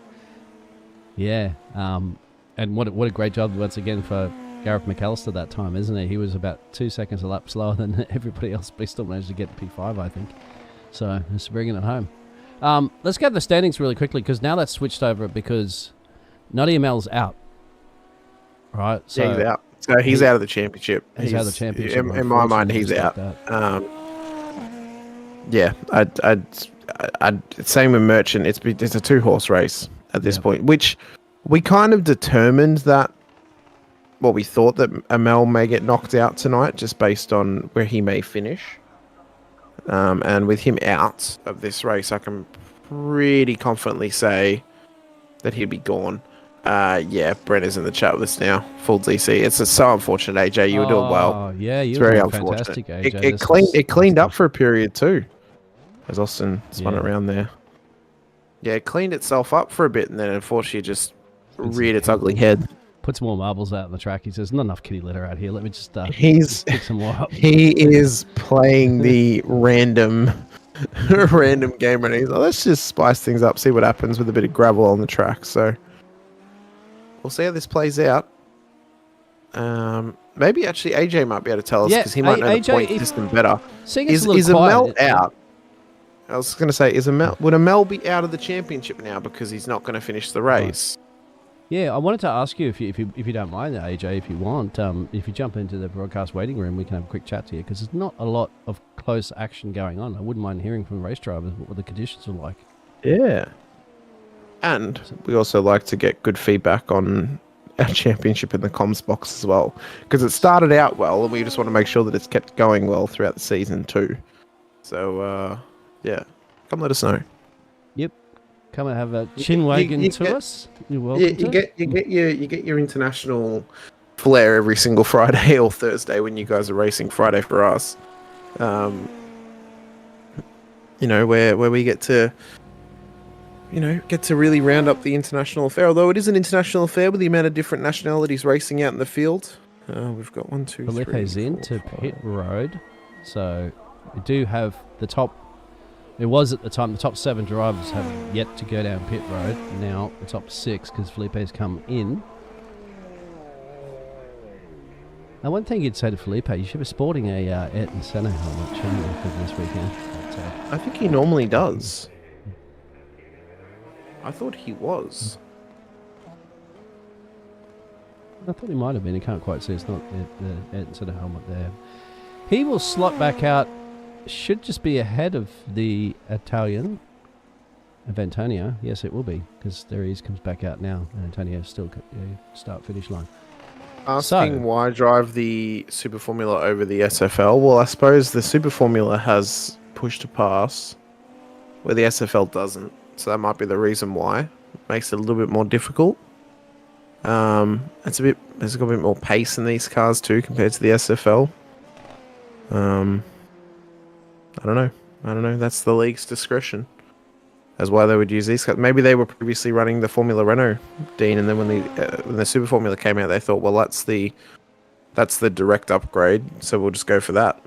Yeah. And what a great job once again for Gareth McAllister that time, isn't he? He was about 2 seconds a lap slower than everybody else, but he still managed to get P5, I think. So just bringing it home. Let's get the standings really quickly because now that's switched over because Nutty Mel's out. Right? So yeah, he's out. So he's out of the championship. He's out of the championship. In my mind, he's out. Yeah, I'd same with Merchant. It's a 2-horse race at this point, which we kind of determined that. Well, we thought that Amel may get knocked out tonight just based on where he may finish. And with him out of this race, I can pretty confidently say that he'd be gone. Yeah, Brenner's in the chat with us now. Full DC. It's so unfortunate, AJ. You were doing well. Yeah, you were very unfortunate. Fantastic, AJ. It cleaned up for a period too, as Austin spun around there. Yeah, it cleaned itself up for a bit, and then unfortunately it just reared its ugly head. Put some more marbles out on the track. He says, "Not enough kitty litter out here. Let me just pick some more up." He is playing the random game running. Let's just spice things up, see what happens with a bit of gravel on the track. So we'll see how this plays out. Maybe actually AJ might be able to tell us because he might know the point system better. Is Amel out? I was going to say, would Amel be out of the championship now because he's not going to finish the race? Yeah, I wanted to ask you if you don't mind, AJ, if you want, if you jump into the broadcast waiting room, we can have a quick chat to you because there's not a lot of close action going on. I wouldn't mind hearing from race drivers what the conditions are like. Yeah. And we also like to get good feedback on our championship in the comms box as well because it started out well and we just want to make sure that it's kept going well throughout the season too. So, yeah, come let us know. Yep. Come and have a chin wagon to us. You're welcome. You get your international flair every single Friday or Thursday when you guys are racing Friday for us. Where we get to really round up the international affair. Although it is an international affair with the amount of different nationalities racing out in the field. We've got 1, 2, 3. Felipe's into pit road, so we do have the top. It was at the time, the top 7 drivers have yet to go down pit road. Now the top 6 because Felipe's come in. Now, one thing you'd say to Felipe, you should be sporting a Ayrton Senna helmet, shouldn't you, for this weekend? I think he normally does. I thought he was. I thought he might have been. You can't quite see. It's not the Ayrton Senna helmet there. He will slot back out. Should just be ahead of the Italian of Antonio. Yes, it will be because there he is, comes back out now. And Antonio still start-finish line. Asking why drive the Super Formula over the SFL? Well, I suppose the Super Formula has push to pass where the SFL doesn't. So that might be the reason why. It makes it a little bit more difficult. There's got a bit more pace in these cars too compared to the SFL. I don't know. That's the league's discretion. That's why they would use these cars. Maybe they were previously running the Formula Renault, Dean, and then when the Super Formula came out, they thought, well, that's the direct upgrade, so we'll just go for that.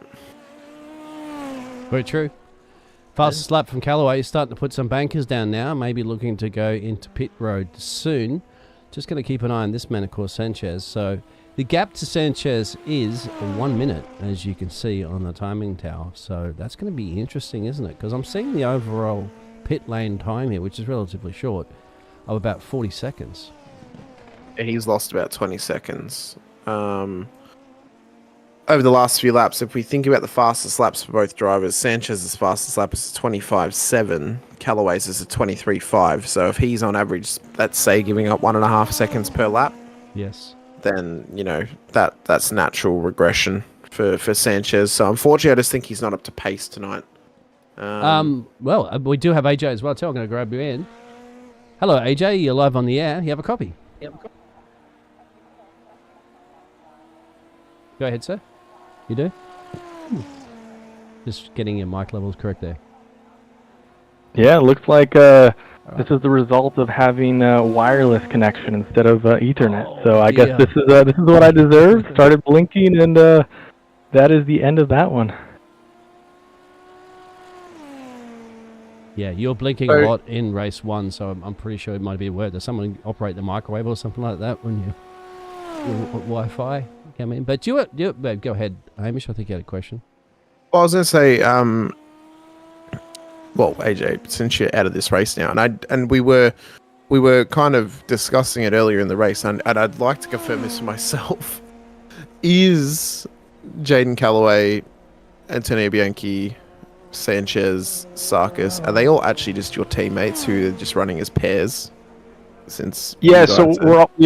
Very true. Fastest lap from Callaway. He's starting to put some bankers down now, maybe looking to go into pit road soon. Just going to keep an eye on this man, of course, Sanchez. So the gap to Sanchez is 1 minute, as you can see on the timing tower. So that's going to be interesting, isn't it? Because I'm seeing the overall pit lane time here, which is relatively short, of about 40 seconds. He's lost about 20 seconds. Over the last few laps, if we think about the fastest laps for both drivers, Sanchez's fastest lap is a 25.7, Callaway's is a 23.5. So if he's on average, let's say, giving up 1.5 seconds per lap, Yes. then, that's natural regression for Sanchez. So unfortunately, I just think he's not up to pace tonight. Well, we do have AJ as well, too. I'm going to grab you in. Hello, AJ. You're live on the air. You have a copy. Go ahead, sir. You do? Just getting your mic levels correct there. Yeah, it looks like this is the result of having a wireless connection instead of Ethernet. So I guess this is what I deserve. Started blinking, and that is the end of that one. Yeah, you're blinking a lot in race 1, so I'm pretty sure it might be a word. Does someone operate the microwave or something like that when your Wi-Fi come in? But go ahead, Hamish. I think you had a question. Well, I was going to say, well, AJ, since you're out of this race now, and we were kind of discussing it earlier in the race, and I'd like to confirm this for myself. Is Jaden Callaway, Antonio Bianchi, Sanchez, Sarkis, are they all actually just your teammates who are just running as pairs? So we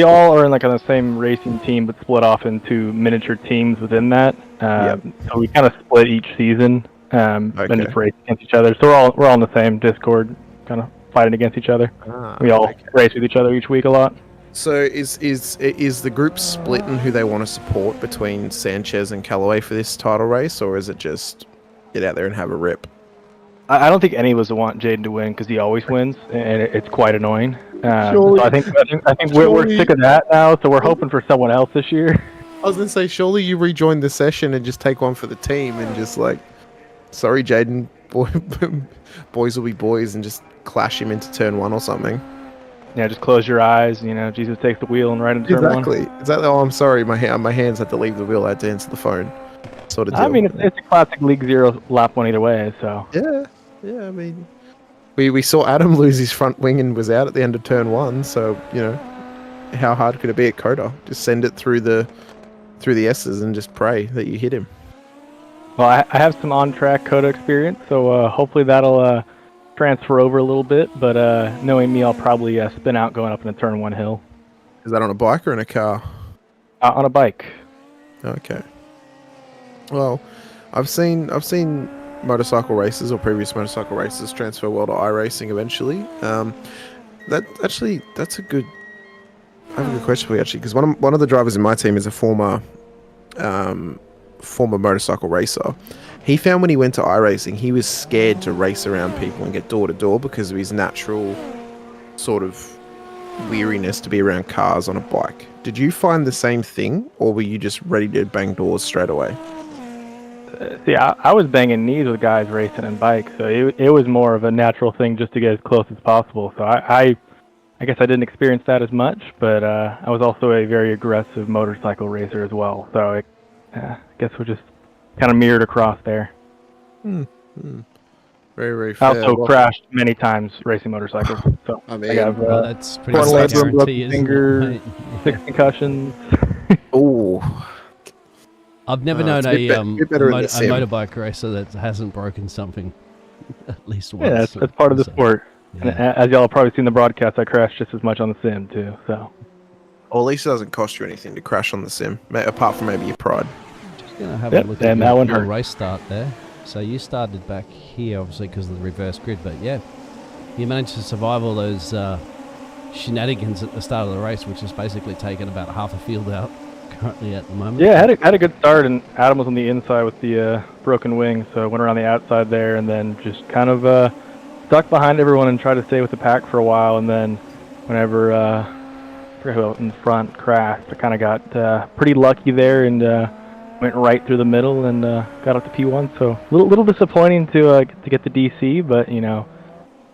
all are on the same racing team, but split off into miniature teams within that. So we kind of split each season and just race against each other. So we're all in the same Discord, kind of fighting against each other. We all race with each other each week a lot. So is the group split in who they want to support between Sanchez and Callaway for this title race, or is it just get out there and have a rip? I don't think any of us want Jaden to win because he always wins, and it's quite annoying. So I think we're sick of that now, so we're hoping for someone else this year. I was going to say, surely you rejoin the session and just take one for the team and just sorry, Jaden, boys will be boys, and just clash him into turn 1 or something. Yeah, just close your eyes. Jesus takes the wheel and right into turn 1. Exactly. Oh, I'm sorry, my hands had to leave the wheel. I had to answer the phone. Sort of deal. I mean, it's a classic League 0 lap 1 either way. So yeah. I mean, we saw Adam lose his front wing and was out at the end of turn 1. So how hard could it be at Coda? Just send it through the S's and just pray that you hit him. Well, I have some on-track Coda experience, so hopefully that'll transfer over a little bit. But knowing me, I'll probably spin out going up in a turn 1 hill. Is that on a bike or in a car? On a bike. Okay. Well, I've seen motorcycle races or previous motorcycle races transfer well to iRacing eventually. That's a good. I have a good question for you actually, because one of the drivers in my team is a former motorcycle racer. He found when he went to iRacing, he was scared to race around people and get door to door because of his natural sort of weariness to be around cars on a bike. Did you find the same thing, or were you just ready to bang doors straight away? See, I was banging knees with guys racing and bikes, so it was more of a natural thing just to get as close as possible. So I guess I didn't experience that as much, but I was also a very aggressive motorcycle racer as well. So I guess we're just kind of mirrored across there. Very, very fair. I also crashed many times racing motorcycles. So I have that's pretty torn much labrum, broken guarantee, finger, 6 concussions. Oh. I've never known a motorbike motorbike racer that hasn't broken something at least once. Yeah, that's part of the sport. Yeah. And as y'all have probably seen the broadcast, I crashed just as much on the sim too. So, well, at least it doesn't cost you anything to crash on the sim, apart from maybe your pride. Just gonna have a look at your race start there. So you started back here, obviously, because of the reverse grid. But yeah, you managed to survive all those shenanigans at the start of the race, which has basically taken about half a field out currently at the moment. Yeah, had a good start, and Adam was on the inside with the broken wing, so I went around the outside there, and then just kind of stuck behind everyone and tried to stay with the pack for a while, and then whenever I forget who in front crashed, I kind of got pretty lucky there and went right through the middle and got up to P1. So a little disappointing to get the DC, but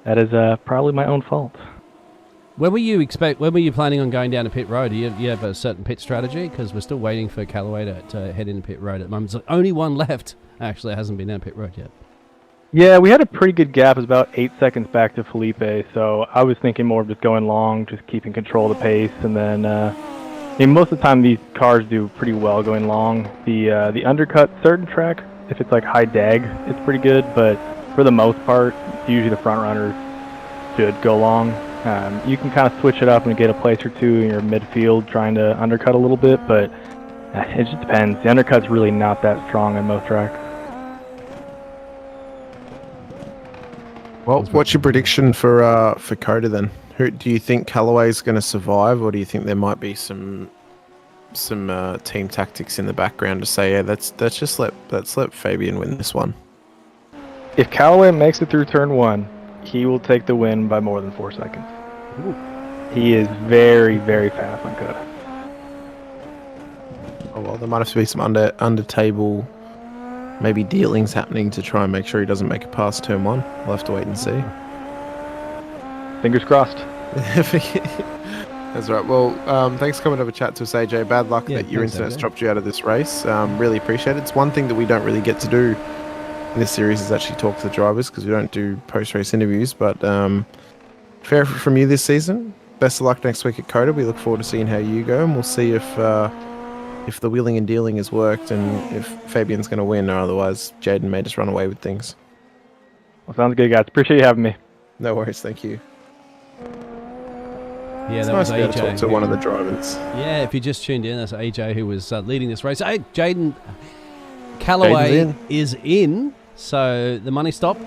that is probably my own fault. When were you planning on going down to pit road? Do you have a certain pit strategy? Because we're still waiting for Callaway to head into pit road at the moment. There's only one left. Actually, it hasn't been down pit road yet. Yeah, we had a pretty good gap. It was about 8 seconds back to Felipe, so I was thinking more of just going long, just keeping control of the pace, and then I mean, most of the time these cars do pretty well going long. The undercut, certain track, if it's like high dag, it's pretty good, but for the most part, usually the front runners should go long. You can kind of switch it up and get a place or two in your midfield trying to undercut a little bit, but it just depends. The undercut's really not that strong on most tracks. Well, what's your prediction for Coda then? Who do you think Callaway's going to survive, or do you think there might be some team tactics in the background to say, yeah, let's let Fabian win this one? If Callaway makes it through turn 1, he will take the win by more than 4 seconds. Ooh. He is very, very fast on Coda. Oh well, there might have to be some under table, maybe dealings happening to try and make sure he doesn't make it past turn 1. We'll have to wait and see. Fingers crossed. That's right. Well, thanks for coming over chat to us, AJ. Bad luck that your internet's dropped you out of this race. Really appreciate it. It's one thing that we don't really get to do in this series is actually talk to the drivers because we don't do post-race interviews. But fair effort from you this season. Best of luck next week at Coda. We look forward to seeing how you go, and we'll see if the wheeling and dealing has worked and if Fabian's going to win, or otherwise Jaden may just run away with things. Well, sounds good, guys. Appreciate you having me. No worries. Thank you. Yeah, it's that nice was to be able AJ. to talk to one of the drivers. Yeah, if you just tuned in, that's AJ who was leading this race. Hey, Jaden Callaway is in, so the money stop,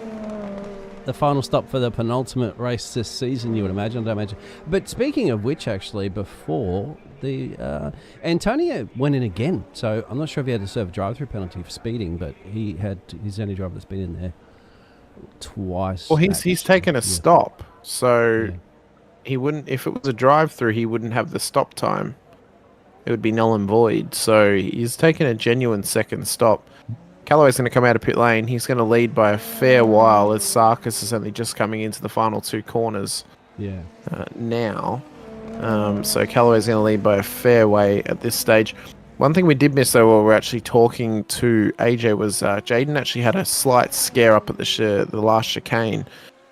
the final stop for the penultimate race this season, you would imagine. I don't imagine. But speaking of which, actually, before the Antonio went in again, so I'm not sure if he had to serve a drive-through penalty for speeding, but he's the only driver that's been in there twice. Well, he's taken a stop, so. Yeah. He wouldn't, if it was a drive-through, he wouldn't have the stop time. It would be null and void. So he's taken a genuine second stop. Callaway's going to come out of pit lane. He's going to lead by a fair while as Sarkis is only just coming into the final 2 corners. Yeah. Now. So Callaway's going to lead by a fair way at this stage. One thing we did miss, though, while we were actually talking to AJ was Jaden actually had a slight scare up at the last chicane.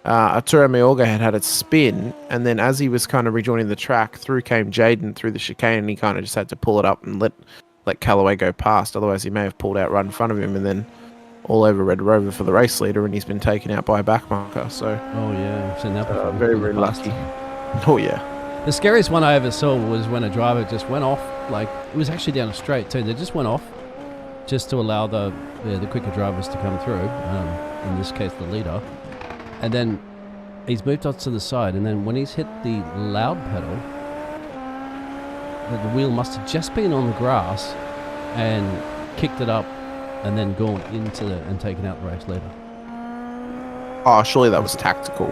Arturo Mayorga had a spin, and then as he was kind of rejoining the track, through came Jaden through the chicane, and he kind of just had to pull it up and let Callaway go past. Otherwise, he may have pulled out right in front of him, and then all over Red Rover for the race leader, and he's been taken out by a backmarker. So, oh yeah, I've seen that before. Very, very lucky. Oh yeah. The scariest one I ever saw was when a driver just went off. Like it was actually down a straight too. They just went off, just to allow the quicker drivers to come through. In this case, the leader. And then he's moved off to the side, and then when he's hit the loud pedal, the wheel must have just been on the grass and kicked it up and then gone into and taken out the race leader. Oh, surely that was tactical.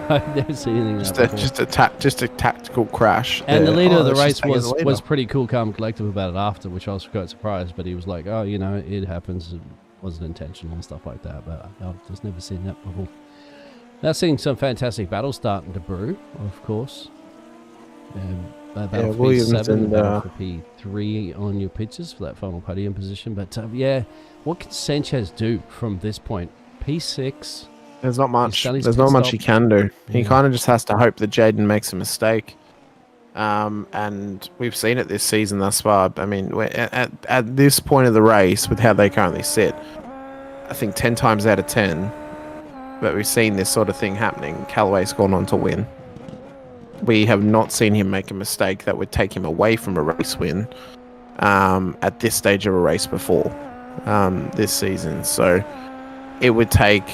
I've never seen anything like that. Just a tactical crash. And the leader of the race was pretty cool, calm, collective about it after, which I was quite surprised. But he was like, "Oh, it happens. It wasn't intentional and stuff like that." But I've just never seen that before. Now seeing some fantastic battles starting to brew, of course. Battle for P7, battle for P3 on your pictures for that final podium position. But what can Sanchez do from this point? P6. There's not much. There's not much he can do. He kind of just has to hope that Jaden makes a mistake. And we've seen it this season thus far. I mean, at this point of the race, with how they currently sit, I think 10 times out of 10 that we've seen this sort of thing happening, Callaway's gone on to win. We have not seen him make a mistake that would take him away from a race win at this stage of a race before this season. So it would take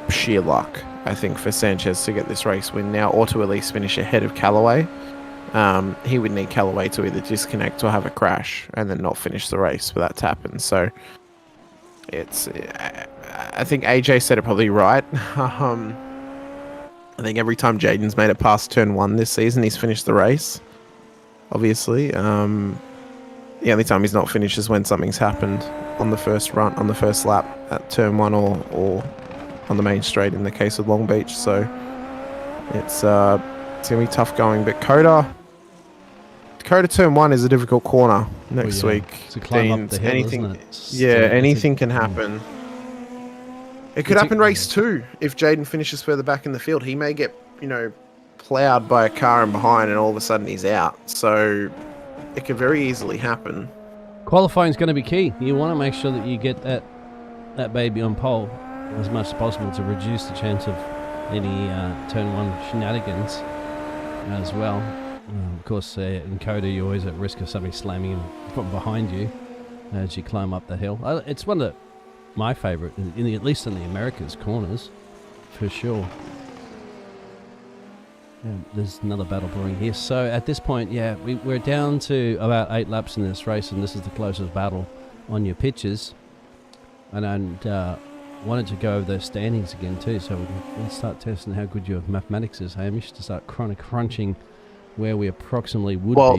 sheer luck, I think, for Sanchez to get this race win now, or to at least finish ahead of Callaway. He would need Callaway to either disconnect or have a crash and then not finish the race for that to happen. So I think AJ said it probably right. I think every time Jaden's made it past turn 1 this season, he's finished the race. Obviously, the only time he's not finished is when something's happened on the first lap at turn 1 or on the main straight in the case of Long Beach. So it's gonna be tough going. But Coda turn 1 is a difficult corner next week. It's a climb up the hill, anything, isn't it? anything can happen. It could happen race 2 if Jaden finishes further back in the field. He may get, plowed by a car in behind and all of a sudden he's out. So it could very easily happen. Qualifying is going to be key. You want to make sure that you get that baby on pole as much as possible to reduce the chance of any turn 1 shenanigans as well. Of course, in Coda, you're always at risk of something slamming in from behind you as you climb up the hill. It's one of my favourite, at least in the Americas corners, for sure. There's another battle brewing here. So at this point, we're down to about 8 laps in this race, and this is the closest battle on your pitches. And I wanted to go over those standings again too, so we can start testing how good your mathematics is, Hamish, to start crunching where we approximately would be. Well,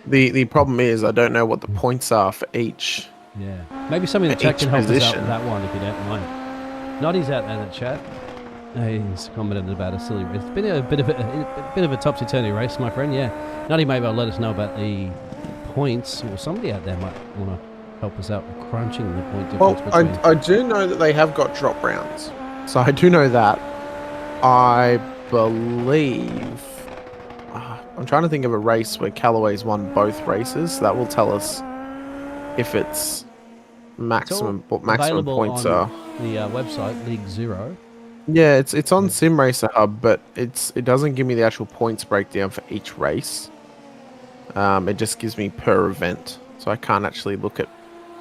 the problem is I don't know what the points are for each. Yeah, maybe somebody in the chat can help us out with that one if you don't mind. Noddy's out there in the chat. He's commented about a silly race. It's been a bit of a topsy-turvy race, my friend. Yeah, Noddy maybe I'll let us know about the points, or somebody out there might want to help us out with crunching the point difference. Well, I do know that they have got drop rounds, so I do know that. I believe. I'm trying to think of a race where Callaway's won both races. That will tell us if it's maximum points are. The website League Zero. Yeah, it's on Sim Racer Hub, but it doesn't give me the actual points breakdown for each race. It just gives me per event, so I can't actually look at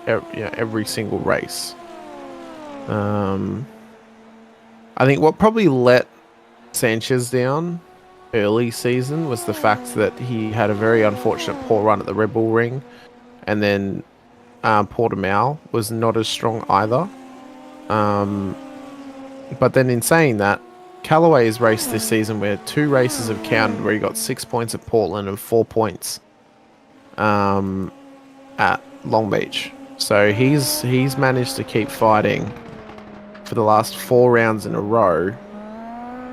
every single race. I think what probably let Sanchez down early season was the fact that he had a very unfortunate poor run at the Red Bull Ring, and then Portimao was not as strong either. But then in saying that, Callaway has raced this season where 2 races have counted where he got 6 points at Portland and 4 points at Long Beach. So he's managed to keep fighting for the last 4 rounds in a row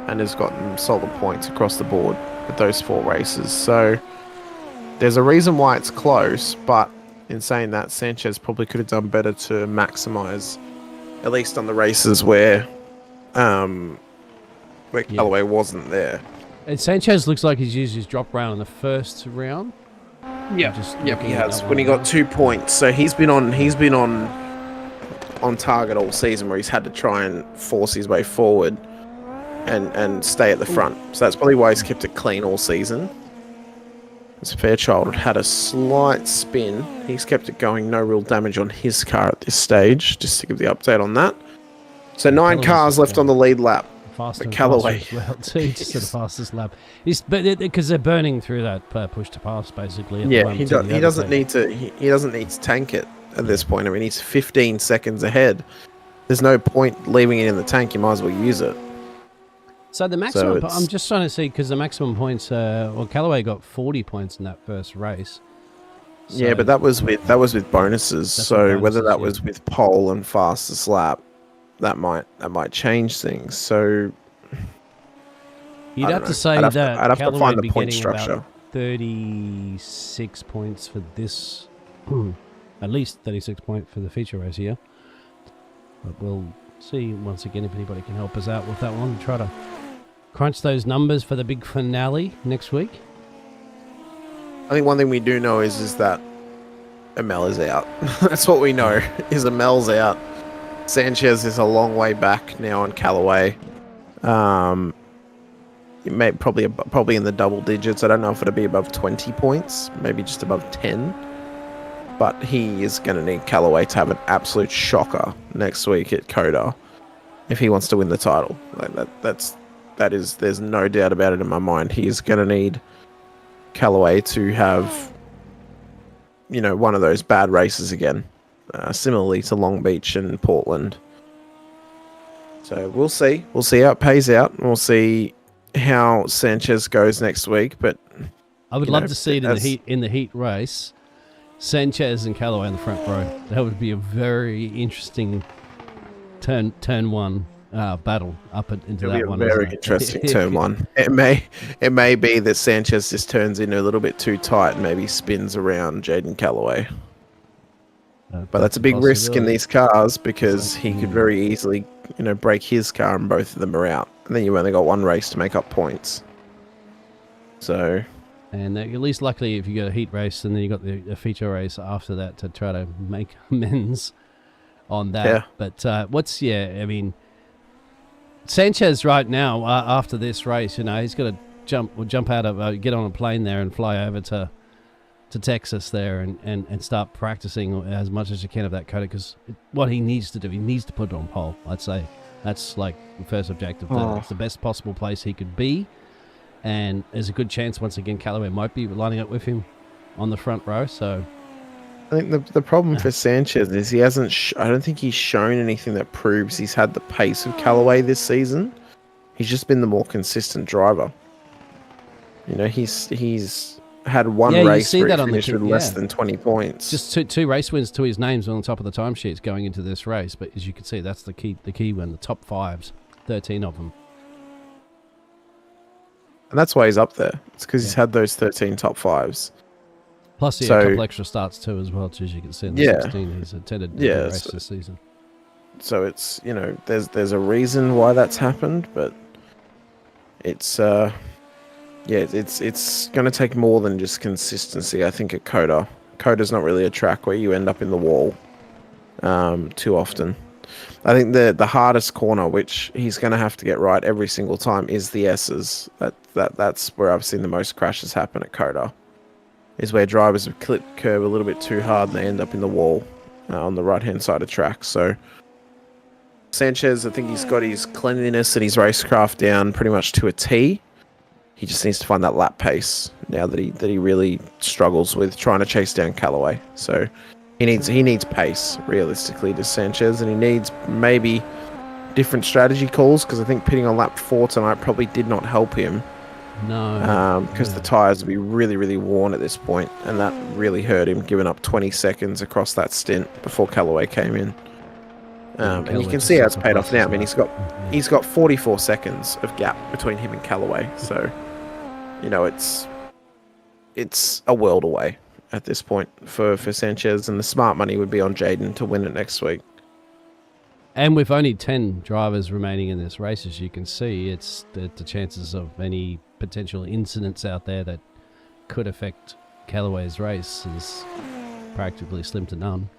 and has gotten solid points across the board with those 4 races. So there's a reason why it's close, but in saying that, Sanchez probably could have done better to maximise, at least on the races where Callaway wasn't there. And Sanchez looks like he's used his drop round in the first round. Yep, he has. When he got 2 points, so he's been on target all season, where he's had to try and force his way forward and stay at the front. So that's probably why he's kept it clean all season. As Fairchild had a slight spin, he's kept it going. No real damage on his car at this stage. Just to give the update on that. So 9 cars left on the lead lap. Faster but Callaway. Well, too, just the fastest lap. Because they're burning through that push to pass, basically. Yeah, he doesn't need to tank it at this point. I mean, he's 15 seconds ahead. There's no point leaving it in the tank. You might as well use it. So the maximum, I'm just trying to see, because the maximum points, Callaway got 40 points in that first race. So yeah, but that was with bonuses. So whether that was with pole and fastest lap, that might change things. So you'd have to say that I'd have to find the point structure. About 36 points for this, at least 36 points for the feature race here. But we'll see once again if anybody can help us out with that one. Try to crunch those numbers for the big finale next week. I think one thing we do know is that Amel is out. That's what we know, is Amel's out. Sanchez is a long way back now on Callaway. It may probably in the double digits. I don't know if it'll be above 20 points, maybe just above 10. But he is going to need Callaway to have an absolute shocker next week at Coda if he wants to win the title. There's no doubt about it in my mind. He is going to need Callaway to have, one of those bad races again, similarly to Long Beach and Portland. So we'll see. We'll see how it pays out. We'll see how Sanchez goes next week. But I would love to see it in the heat race. Sanchez and Callaway in the front row. That would be a very interesting turn one battle up into that one. Very interesting turn one. It may be that Sanchez just turns in a little bit too tight and maybe spins around Jaden Callaway. But that's a big risk in these cars because he could very easily, break his car, and both of them are out. And then you only got one race to make up points. So, and at least luckily, if you got a heat race, and then you got the feature race after that to try to make amends on that. Yeah. But I mean, Sanchez right now after this race, he's got to jump out of get on a plane there and fly over to Texas there and start practicing as much as you can of that coda, because what he needs to do, he needs to put it on pole. I'd say that's like the first objective. It's the best possible place he could be, and there's a good chance once again Callaway might be lining up with him on the front row. So I think the problem for Sanchez is he hasn't. I don't think he's shown anything that proves he's had the pace of Callaway this season. He's just been the more consistent driver. He's had one race where he finished with less than 20 points. Just two race wins to his names on the top of the timesheets going into this race. But as you can see, that's the key win, the top fives, 13 of them. And that's why he's up there. It's because he's had those 13 top fives. Plus he had a couple extra starts too as well, as you can see in the 16. He's attended the race this season. So it's, there's a reason why that's happened, but it's... it's going to take more than just consistency, I think, at Coda. Coda's not really a track where you end up in the wall too often. I think the hardest corner, which he's going to have to get right every single time, is the S's. That's where I've seen the most crashes happen at Coda, is where drivers have clipped curb a little bit too hard and they end up in the wall on the right-hand side of track. So Sanchez, I think he's got his cleanliness and his racecraft down pretty much to a T. He just needs to find that lap pace now that he really struggles with trying to chase down Callaway. So he needs pace, realistically, to Sanchez, and he needs maybe different strategy calls, because I think pitting on lap 4 tonight probably did not help him. No. Because the tyres would be really, really worn at this point, and that really hurt him, giving up 20 seconds across that stint before Callaway came in. And you can see how it's paid off now. I mean, he's got 44 seconds of gap between him and Callaway, so it's a world away at this point for Sanchez, and the smart money would be on Jaden to win it next week. And with only 10 drivers remaining in this race, as you can see, it's the chances of any potential incidents out there that could affect Callaway's race is practically slim to none.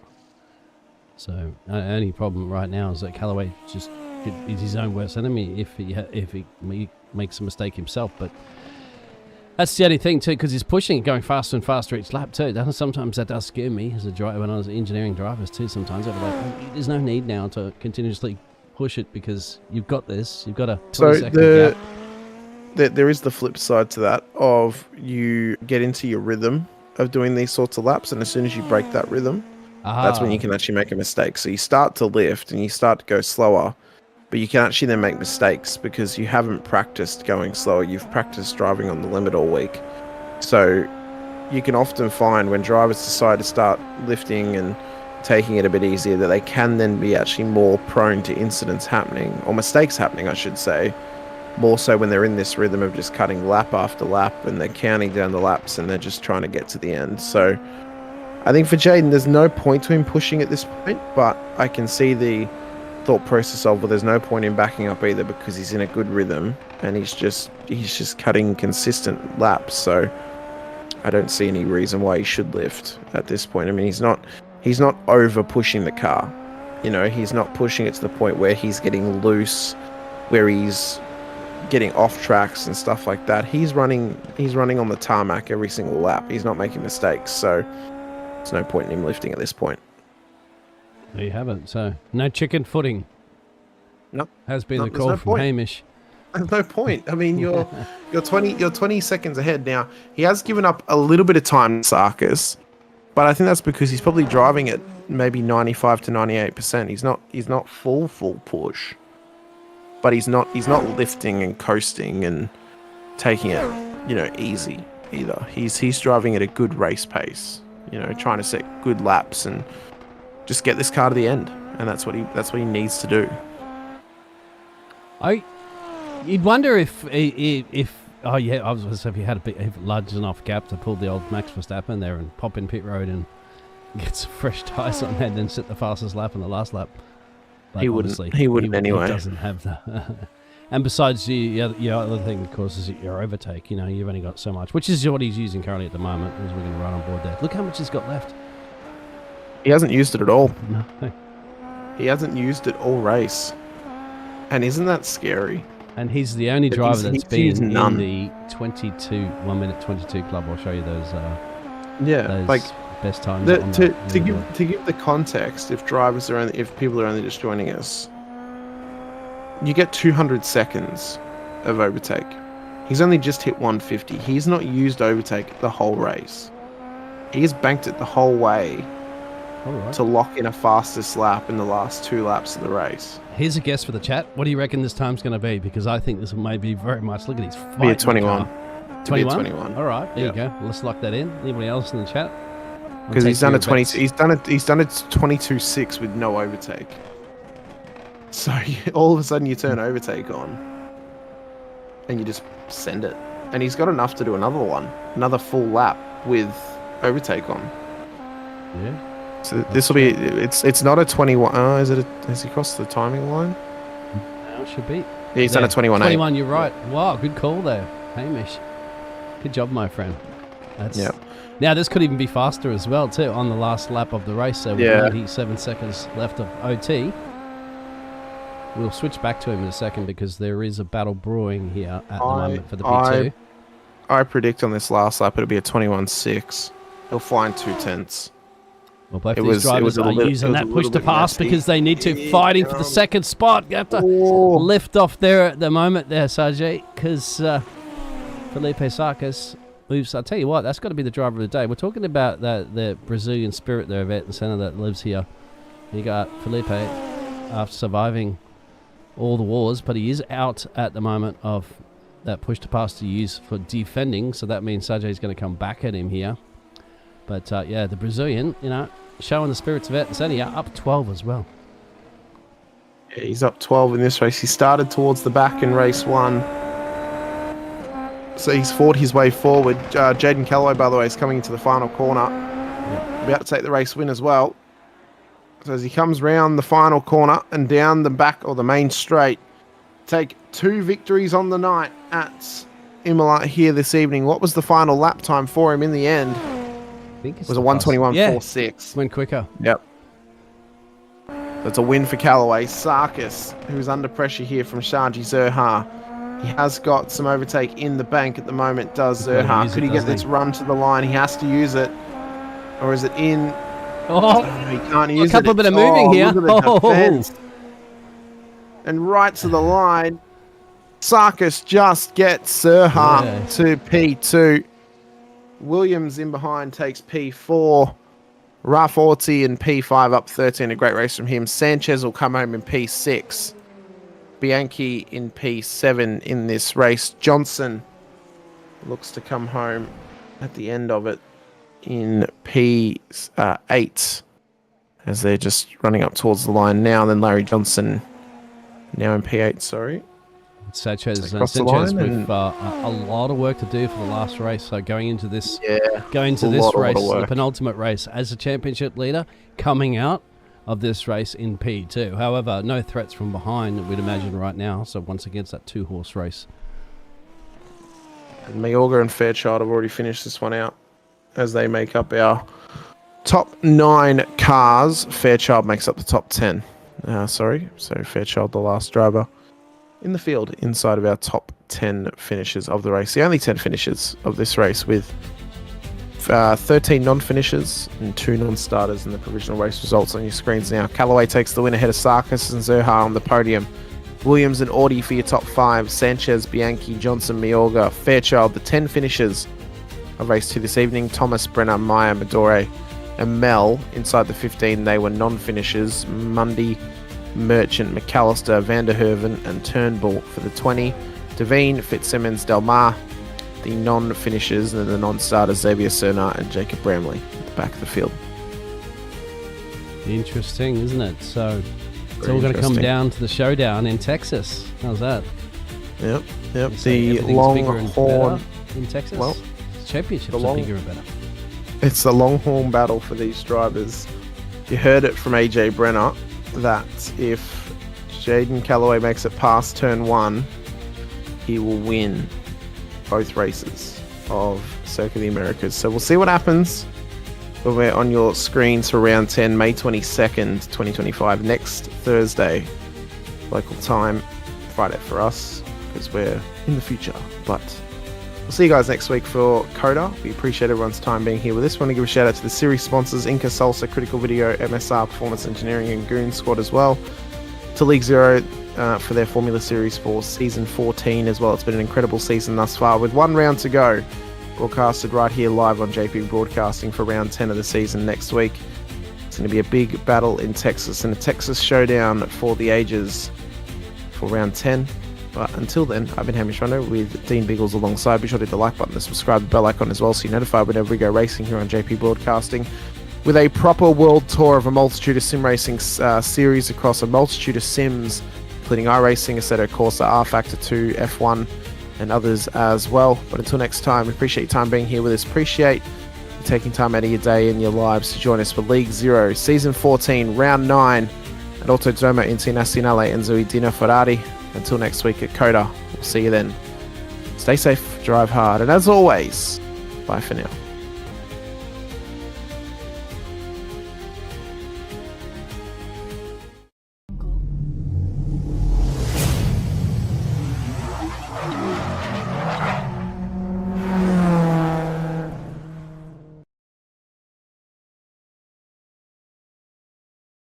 So only problem right now is that Callaway just is his own worst enemy if he makes a mistake himself. But that's the only thing too, because he's pushing, going faster and faster each lap too. Sometimes that does scare me as a driver when I was engineering drivers too. Sometimes I'm like, there's no need now to continuously push it, because you've got this. You've got a 20-second gap. There is the flip side to that, of you get into your rhythm of doing these sorts of laps, and as soon as you break that rhythm, that's when you can actually make a mistake. So you start to lift and you start to go slower, but you can actually then make mistakes because you haven't practiced going slower. You've practiced driving on the limit all week. So you can often find when drivers decide to start lifting and taking it a bit easier, that they can then be actually more prone to incidents happening, or mistakes happening, I should say, more so when they're in this rhythm of just cutting lap after lap and they're counting down the laps and they're just trying to get to the end. So I think for Jaden, there's no point to him pushing at this point, but I can see the thought process of, well, there's no point in backing up either, because he's in a good rhythm and he's just cutting consistent laps. So I don't see any reason why he should lift at this point. I mean, he's not over pushing the car. He's not pushing it to the point where he's getting loose, where he's getting off tracks and stuff like that. He's running on the tarmac every single lap. He's not making mistakes. So there's no point in him lifting at this point. There you have it. So no chicken footing. Nope. Has been the call from Hamish. There's no point. I mean, you're 20 seconds ahead now. He has given up a little bit of time to Sarkis, but I think that's because he's probably driving at maybe 95 to 98%. He's not full push, but he's not lifting and coasting and taking it easy either. He's driving at a good race pace. Trying to set good laps and just get this car to the end, and that's what he needs to do. You'd wonder if I was going to say, if he had a large enough gap to pull the old Max Verstappen there and pop in pit road and get some fresh tyres on there and then set the fastest lap on the last lap. But He obviously, wouldn't. He wouldn't anyway. He doesn't have the. And besides, the other thing, of course, is your overtake. You know, you've only got so much, which is what he's using currently at the moment. As we're going to run on board there. Look how much he's got left. He hasn't used it at all. No. He hasn't used it all race. And isn't that scary? And he's the only driver that's been used in none. the 1 minute 22 club. I'll show you those. Yeah, Those like best times. to give the context, if people are only just joining us, you get 200 seconds of overtake. He's only just hit 150. He's not used overtake the whole race. He's banked it the whole way to lock in a fastest lap in the last 2 laps of the race. Here's a guess for the chat. What do you reckon this time's going to be? Because I think this may be very much. Look at his fight. Be a 21. 21? 21. All right, there you go. Let's lock that in. Anybody else in the chat? Because he's done a 20. He's done it 22.6 with no overtake. So all of a sudden you turn overtake on, and you just send it. And he's got enough to do another full lap with overtake on. Yeah. So this will be. It's not a 21. Has he crossed the timing line? No, it should be. Yeah, he's done a 21. 21. You're right. Wow, good call there, Hamish. Good job, my friend. Now this could even be faster as well too on the last lap of the race. So with 97 seconds left of OT. We'll switch back to him in a second because there is a battle brewing here at the moment for the P2. I predict on this last lap it'll be a 21.6. He'll fly in 2/10. Well, both these drivers are using that push to pass because they need to, fighting for the second spot. You have to lift off there at the moment there, Sajay, because Felipe Sarkis moves. I'll tell you what, that's got to be the driver of the day. We're talking about the Brazilian spirit there, Vet, the centre that lives here. You got Felipe after surviving all the wars, but he is out at the moment of that push to pass to use for defending, so that means Sajay's going to come back at him here. But yeah, the Brazilian, showing the spirits of it, and Senia up 12 as well. Yeah, he's up 12 in this race. He started towards the back in race 1, so he's fought his way forward. Jaden Calloway, by the way, is coming into the final corner. About to take the race win as well. So as he comes round the final corner and down the back or the main straight, take 2 victories on the night at Imola here this evening. What was the final lap time for him in the end? I think it was a 1:21.46. Went quicker. Yep. That's a win for Callaway. Sarkis, who's under pressure here from Shaji Zerha. He has got some overtake in the bank at the moment, does Zerha. Could he get this run to the line? He has to use it. Or is it in? Oh, he can't use it. A couple bit of moving here. And right to the line. Sarkis just gets Zerha to P2. Williams in behind takes P4. Rafforti in P5 up 13. A great race from him. Sanchez will come home in P6. Bianchi in P7 in this race. Johnson looks to come home at the end of it in P8 as they're just running up towards the line now. And then Larry Johnson now in P8, sorry. Sanchez with a lot of work to do for the last race. So going into this race, the penultimate race as a championship leader, coming out of this race in P2. However, no threats from behind, we'd imagine right now. So once again, it's that 2-horse race. And Mayorga and Fairchild have already finished this one out as they make up our top 9 cars. Fairchild makes up the top 10. So Fairchild, the last driver in the field inside of our top 10 finishes of the race. The only 10 finishes of this race, with 13 non-finishers and 2 non-starters in the provisional race results on your screens now. Callaway takes the win ahead of Sarkis and Zerha on the podium. Williams and Audi for your top 5. Sanchez, Bianchi, Johnson, Mayorga, Fairchild, the 10 finishers of race 2 this evening. Thomas, Brenner, Meyer, Madore and Mel inside the 15. They were non-finishers. Mundy, Merchant, McAllister, Vanderhoeven and Turnbull for the 20. Devine, Fitzsimmons, Delmar, the non-finishers, and then the non-starters, Xavier Cernar and Jacob Bramley at the back of the field. Interesting, isn't it? So it's all going to come down to the showdown in Texas. How's that? Yep. The Longhorn in Texas. Well, championships are bigger and better. It's the Longhorn battle for these drivers. You heard it from AJ Brenner. that if Jaden Calloway makes it past turn 1, he will win both races of Circuit of the Americas. So we'll see what happens when we're on your screens for round 10, May 22nd, 2025, next Thursday, local time, Friday for us, because we're in the future. But we'll see you guys next week for Coda. We appreciate everyone's time being here with us. We want to give a shout out to the series sponsors, Inca, Salsa, Critical Video, MSR, Performance Engineering, and Goon Squad as well. To League Zero for their Formula Series for Season 14 as well. It's been an incredible season thus far with one round to go. Broadcasted right here live on JP Broadcasting for round 10 of the season next week. It's going to be a big battle in Texas and a Texas showdown for the ages for round 10. But until then, I've been Hamish with Dean Biggles alongside. Be sure to hit the like button, the subscribe, the bell icon as well, so you're notified whenever we go racing here on JP Broadcasting. With a proper world tour of a multitude of sim racing series across a multitude of sims, including iRacing, Assetto Corsa, R-Factor 2, F1, and others as well. But until next time, we appreciate your time being here with us. Appreciate you taking time out of your day and your lives to join us for League Zero, Season 14, Round 9, at Autodromo Internazionale Enzo Dino Ferrari. Until next week at Coda, we'll see you then. Stay safe, drive hard, and as always, bye for now.